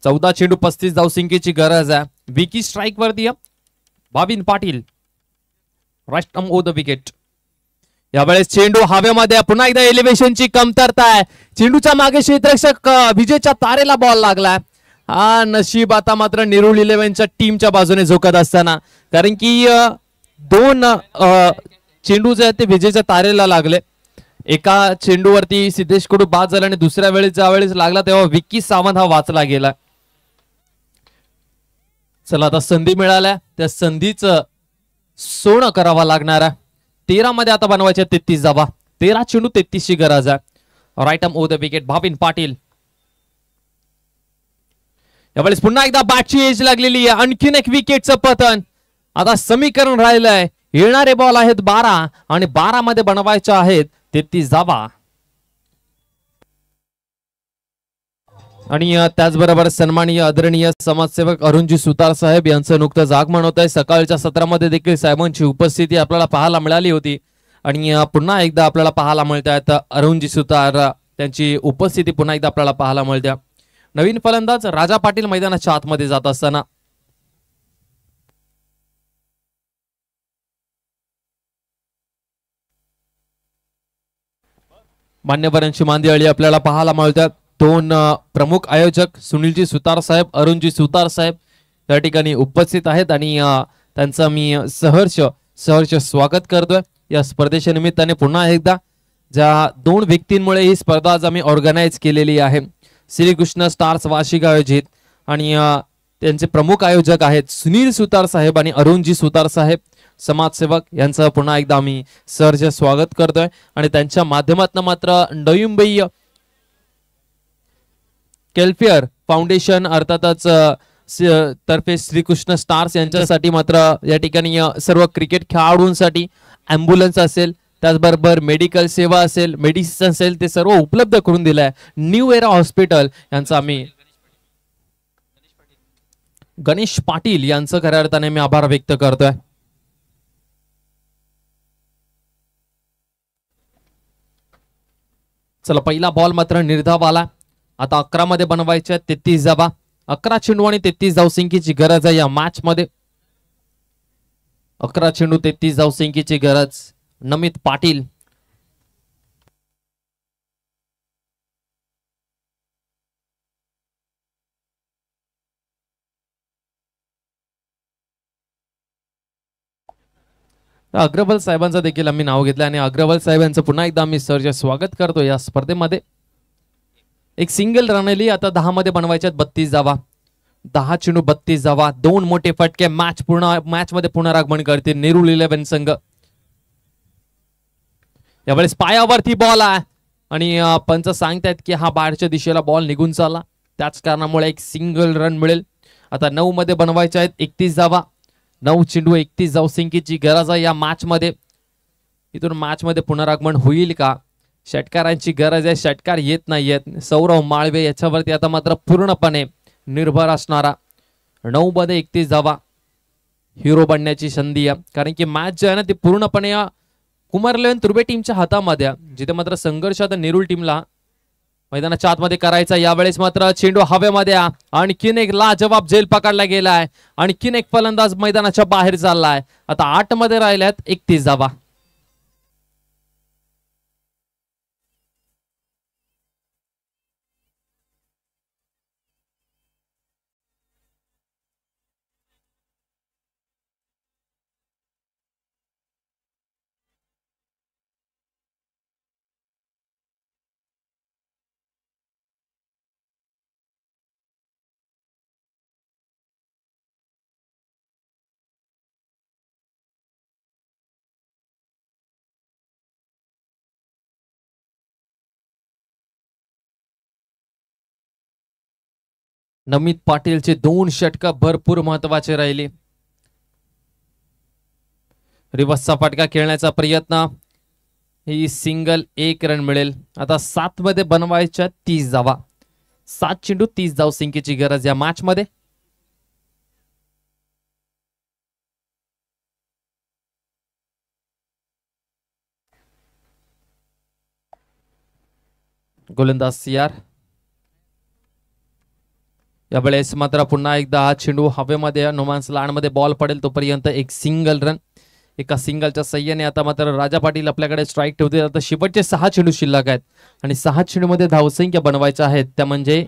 14 चेंडू 35 धावसंख्येची गरज आहे. विकी स्ट्राईक वरती Bhavin Patil. Right arm the wicket. यावेळेस चेंडू हवेमध्ये. पुन्हा एकदा एलिव्हेशनची कमतरता आहे. चेंडूच्या मागे क्षेत्ररक्षक विजयच्या तारेला बॉल लागलाय. हा नशीब आता मात्र नेरूळ 11च्या टीमच्या बाजूने झोकत असताना, कारण की 2 चेंडू जे आहेत ते विजयच्या तारेला लागले. एका चेंडूवरती सिद्धेश कडू बाद झाला आणि दुसऱ्या वेळेस ज्यावेळेस लागला तेव्हा विक्की सावंत हा वाचला गेला. चला आता संधी मिळाल्या, त्या संधीचं सोनं करावा लागणार आहे. 13 मध्ये आता बनवायचे 33 धावा. 13 चेंडू 33 ची गरज आहे. राईट आर्म द विकेट भाविन पाटील. यावेळेस पुन्हा एकदा बॅटची एज लागलेली आहे. आणखीन एक विकेटचं पतन. आता समीकरण राहिलंय. येणारे बॉल आहेत 12 आणि 12 मध्ये बनवायच्या आहेत 33 धावा. आणि त्याचबरोबर सन्माननीय आदरणीय समाजसेवक अरुणजी सुतार साहेब यांचं नुकतंच आगमन होत आहे. सकाळच्या सत्रामध्ये देखील साहेबांची उपस्थिती आपल्याला पाहायला मिळाली होती आणि पुन्हा एकदा आपल्याला पाहायला मिळत आहेत अरुणजी सुतार, त्यांची उपस्थिती पुन्हा एकदा आपल्याला पाहायला मिळते. नवीन फलंदाज राजा पाटील मैदानाच्या आतमध्ये जात असताना मान्यवरांची मांदियाळी आपल्याला पाहायला मिळतात. दोन प्रमुख आयोजक सुनीलजी सुतार साहेब, अरुणजी सुतार साहेब या ठिकाणी उपस्थित आहेत आणि त्यांचं मी सहर्ष स्वागत करतोय. या स्पर्धेच्या निमित्ताने पुन्हा एकदा ज्या दोन व्यक्तींमुळे ही स्पर्धा आज आम्ही ऑर्गनाइज केलेली आहे, श्रीकृष्ण स्टार्स वार्षिक आयोजित, आणि त्यांचे प्रमुख आयोजक आहेत सुनील सुतार साहेब आणि अरुणजी सुतार साहेब समाजसेवक यांचं पुन्हा एकदा आम्ही सहर्ष स्वागत करतोय. आणि त्यांच्या माध्यमातून मात्र नवीमुंबई केल्फेअर फाउंडेशन अर्थातच तर्फे श्रीकृष्ण स्टार्स यांच्यासाठी मात्र या ठिकाणी सर्व क्रिकेट खेळाडूंसाठी ॲम्ब्युलन्स असेल, त्याचबरोबर मेडिकल सेवा असेल, मेडिसिन असेल, ते सर्व उपलब्ध करून दिलं आहे. न्यू एरा हॉस्पिटल यांचं आम्ही गणेश पाटील यांचं खऱ्या अर्थाने मी आभार व्यक्त करतोय. चला, पहिला बॉल मात्र निर्धाव आला. आता 11 मध्ये बनवायच्या 33 धावा. 11 चेंडू आणि 33 धावसंख्येची गरज आहे या मॅच मध्ये. 11 चेंडू 33 धावसंख्येची गरज. नमित पाटील अग्रवाल साहेबांचं देखील आम्ही नाव घेतलं आणि अग्रवाल साहेब यांचं पुन्हा एकदा आम्ही सहर्ष स्वागत करतो या स्पर्धेमध्ये. एक सिंगल रन आली. आता 10 मध्ये बनवायच्यात 32 धावा. 10 चेंडू 32 धावा. दोन मोठे फटके मॅच मध्ये पुनरागमन करतील नेरूळ 11 संघ. यावेळेस पायावरती बॉल आहे आणि पंच सांगतायत की हा बाहेरच्या दिशेला बॉल निघून चालला, त्याच कारणामुळे एक सिंगल रन मिळेल. आता 9 मध्ये बनवायच्या आहेत 31 धावा. 9 चेंडू 31 धावसंख्येची गरज आहे या मॅच मध्ये. इथून मॅच मध्ये पुनरागमन होईल का? षटकारांची गरज आहे, षटकार येत नाहीयेत. सौरव माळवे याच्यावरती आता मात्र पूर्णपणे निर्भर असणारा. 9 मध्ये 31 धावा. हिरो बनण्याची संधी आहे, कारण की मॅच जे आहे ना ती पूर्णपणे कुमार 11 तुर्बे टीमच्या हातामध्ये, जिथे मात्र संघर्ष आता नेरूळ टीमला मैदानाच्या आतमध्ये करायचा. यावेळेस मात्र चेंडू हवेमध्ये आणखीन एक लाजवाब झेल पकडला गेलाय. आणखीन एक फलंदाज मैदानाच्या बाहेर चाललाय. आता 8 मध्ये राहिल्यात 31 धावा. नमित पाटीलचे 2 षटक भरपूर महत्वाचे राहिले. रिवर्सचा फटका खेळण्याचा प्रयत्न. ही सिंगल 1 रन मिळेल. आता 7 मध्ये बनवायच्या 30 धावा. 7 चेंडू 30 धावसंख्येची गरज या मॅच मध्ये. गोलंदाज सीआर. यावेळेस मात्र पुन्हा एकदा हा चेंडू हवेमध्ये नोमान्स लँडमध्ये बॉल पडेल तोपर्यंत एक सिंगल रन. एका सिंगलच्या सहाय्याने आता मात्र राजा पाटील आपल्याकडे स्ट्राईक ठेवते. आता शेवटचे 6 चेंडू शिल्लक आहेत आणि 6 चेंडू मध्ये धावसंख्या बनवायच्या आहेत, त्या म्हणजे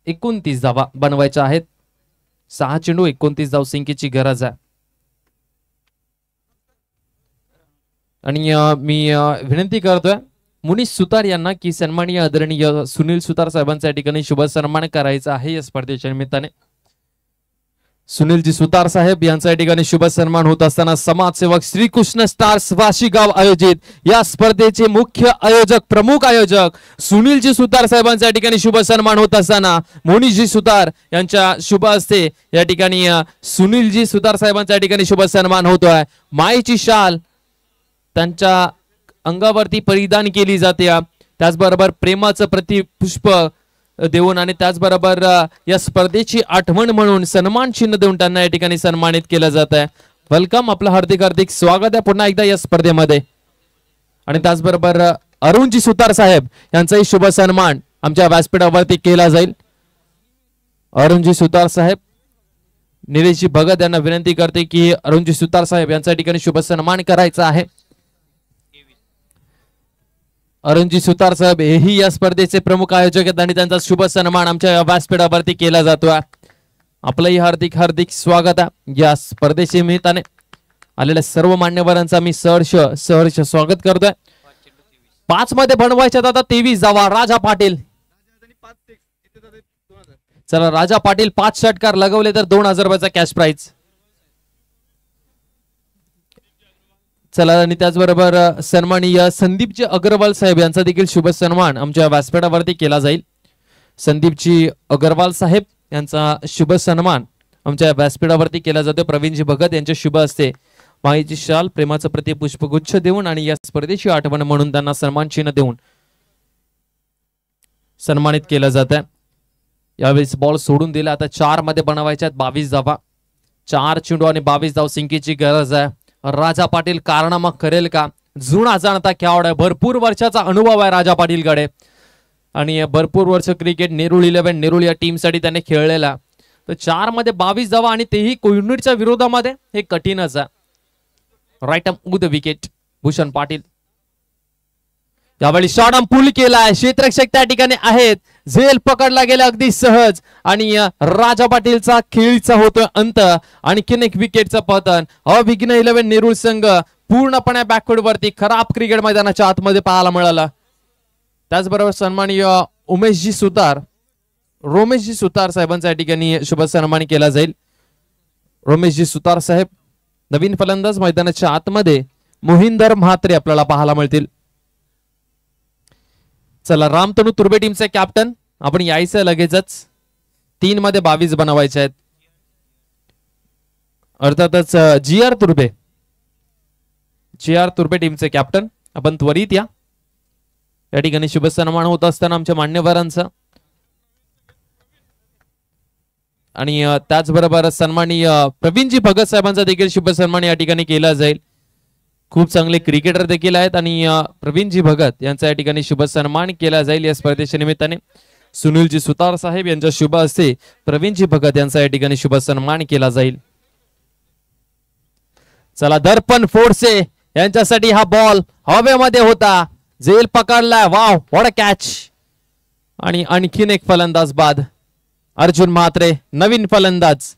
29 धावा बनवायच्या आहेत. 6 चेंडू 29 धावसंख्येची गरज आहे. आणि मी विनंती करतोय मुनीश सुतार यांना की सन्माननीय आदरणीय सुनील सुतार साहेबांच्या ठिकाणी शुभ सन्मान करायचा आहे या स्पर्धेच्या निमित्ताने. सुनीलजी सुतार साहेब यांच्या ठिकाणी शुभ सन्मान होत असताना समाजसेवक श्रीकृष्ण स्टार्स वाशीगाव आयोजित या स्पर्धेचे मुख्य आयोजक प्रमुख आयोजक सुनीलजी सुतार साहेबांच्या ठिकाणी शुभ सन्मान होत असताना मुनीशजी सुतार यांच्या शुभ हस्ते या ठिकाणी सुनीलजी सुतार साहेबांच्या ठिकाणी शुभ सन्मान होतोय. मायेची शाल त्यांच्या अंगावरती परिधान केली जाते. त्याचबरोबर प्रेमाचं प्रतिपुष्प देऊन आणि त्याचबरोबर या स्पर्धेची आठवण म्हणून सन्मान चिन्ह देऊन त्यांना या ठिकाणी सन्मानित केलं जात आहे. वेलकम, आपलं हार्दिक हार्दिक स्वागत आहे पुन्हा एकदा या स्पर्धेमध्ये. आणि त्याचबरोबर अरुणजी सुतार साहेब यांचाही शुभ सन्मान आमच्या व्यासपीठावरती केला जाईल. अरुणजी सुतार साहेब, निलेशजी भगत यांना विनंती करते की अरुणजी सुतार साहेब यांच्या ठिकाणी शुभ सन्मान करायचा आहे. अरुणजी सुतार साहेब हेही या स्पर्धेचे प्रमुख आयोजक आहेत आणि त्यांचा शुभ सन्मान आमच्या व्यासपीठावरती केला जातोय. आपलंही हार्दिक हार्दिक स्वागत आहे. या स्पर्धेच्या निमित्ताने आलेल्या सर्व मान्यवरांचा मी सहर्ष स्वागत करतोय. 5 मध्ये बनवायच्यात आता 23 जावा. राजा पाटील, चला राजा पाटील 5 षटकार लगवले तर 2000 रुपयाचा कॅश प्राइज. चला आणि त्याचबरोबर सन्माननीय संदीपजी अग्रवाल साहेब यांचा देखील शुभ सन्मान आमच्या व्यासपीठावरती केला जाईल. संदीपजी अग्रवाल साहेब यांचा शुभ सन्मान आमच्या व्यासपीठावरती केला जातो. प्रवीणजी भगत यांच्या शुभ हस्ते माईची शाल, प्रेमाचं प्रति पुष्पगुच्छ देऊन आणि या स्पर्धेची आठवण म्हणून त्यांना सन्मान चिन्ह देऊन सन्मानित केलं जात आहे. यावेळेस बॉल सोडून दिला. आता 4 मध्ये बनवायच्या 22 धावा. 4 चेंडू आणि 22 धाव सिंकीची गरज आहे. राजा पाटील कारनामा करेल का? जुना जाणता खेळाडू आहे, भरपूर वर्षाचा अनुभव आहे राजा पाटीलकडे आणि भरपूर वर्ष क्रिकेट नेरूळ 11 नेरूळ या टीमसाठी त्याने खेळलेला. तर 4 मध्ये 22 धावा आणि तेही कोहिनूरच्या विरोधामध्ये हे कठीणच आहे. Right arm with the wicket Bhushan Patil. यावेळी शॉट आर्म पुल केलाय. क्षेत्ररक्षक त्या ठिकाणी आहेत. झेल पकडला गेला अगदी सहज आणि राजा पाटीलचा खेळीचा होतोय अंत. आणखीन एक विकेटचं पतन. अविघ्न 11 नेरूळ संघ पूर्णपणे बॅकवर्ड वरती खराब क्रिकेट मैदानाच्या आतमध्ये पाहायला मिळाला. त्याचबरोबर सन्माननीय रोमेशजी सुतार साहेबांचा या ठिकाणी शुभ सन्मान केला जाईल. रोमेशजी सुतार साहेब नवीन फलंदाज मैदानाच्या आतमध्ये मोहिंदर म्हात्रे आपल्याला पाहायला मिळतील. चला रामतनू तुर्बे टीमचे कॅप्टन आपण यायचं लगेचच. 3 मध्ये 22 बनवायचे आहेत. अर्थातच जी आर तुर्बे टीमचे कॅप्टन आपण त्वरित या ठिकाणी शुभ सन्मान होत असताना आमच्या मान्यवरांचा आणि त्याचबरोबर सन्माननीय प्रवीणजी भगत साहेबांचा देखील शुभ सन्मान या ठिकाणी केला जाईल. खूप चांगले क्रिकेटर देखील आहेत आणि प्रवीणजी भगत यांचा या ठिकाणी शुभ सन्मान केला जाईल या स्पर्धेच्या निमित्ताने. सुनीलजी सुतार साहेब यांच्या शुभ हस्ते प्रवीणजी भगत यांचा या ठिकाणी शुभ सन्मान केला जाईल. चला दर्पण फोडसे यांच्यासाठी हा बॉल हवेमध्ये होता. झेल पकडलाय. Wow, what a catch. आणि आणखीन एक फलंदाज बाद. अर्जुन म्हात्रे नवीन फलंदाज.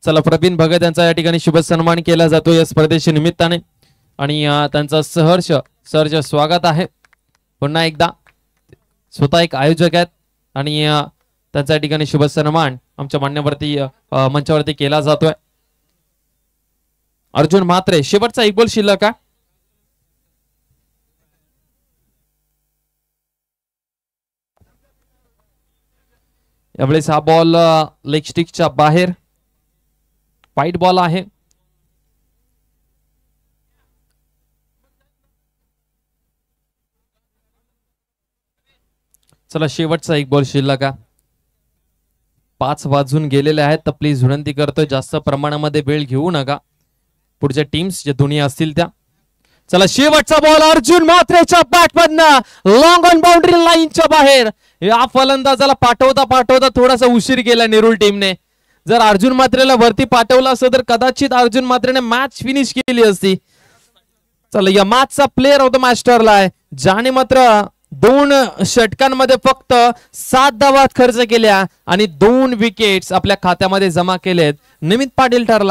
चला प्रवीण भगत यांचा या ठिकाणी शुभ सन्मान केला जातो या स्पर्धेच्या निमित्ताने आणि त्यांचा सहर्ष स्वागत आहे. पुन्हा एकदा स्वतः एक आयोजक आहेत आणि त्यांचा या ठिकाणी शुभ सन्मान आमच्या मान्यवरती मंचावरती केला जातोय. अर्जुन म्हात्रे शेवटचा एक बॉल शिल्लक आहे. यावेळेस हा बॉल लेग स्टिकच्या बाहेर व्हाईट बॉल आहे. चला शेवटचा एक बॉल शिल्लक आहे. 5 वाजून गेलेले आहेत तर प्लीज विनंती करतोय जास्त प्रमाणामध्ये वेळ घेऊ नका. पुढच्या टीम्स जे दोन्ही असतील त्या. चला शेवटचा बॉल अर्जुन म्हात्रेच्या बॅटमधनं लॉंग ऑन बाउंड्री लाईनच्या बाहेर. या फलंदाजाला पाठवता थोडासा उशीर केला नेरूळ टीमने. जर अर्जुन म्हात्रेला वरती पाठवलं असतं तर कदाचित अर्जुन म्हात्रेने मॅच फिनिश केली असती. चला या मॅचचा प्लेअर ऑफ द मॅच ठरलाय ज्याने मात्र 2 षटकांमध्ये फक्त 7 धावा खर्च केल्या आणि 2 विकेट्स आपल्या खात्यामध्ये जमा केलेत. निमित पाटील ठरला.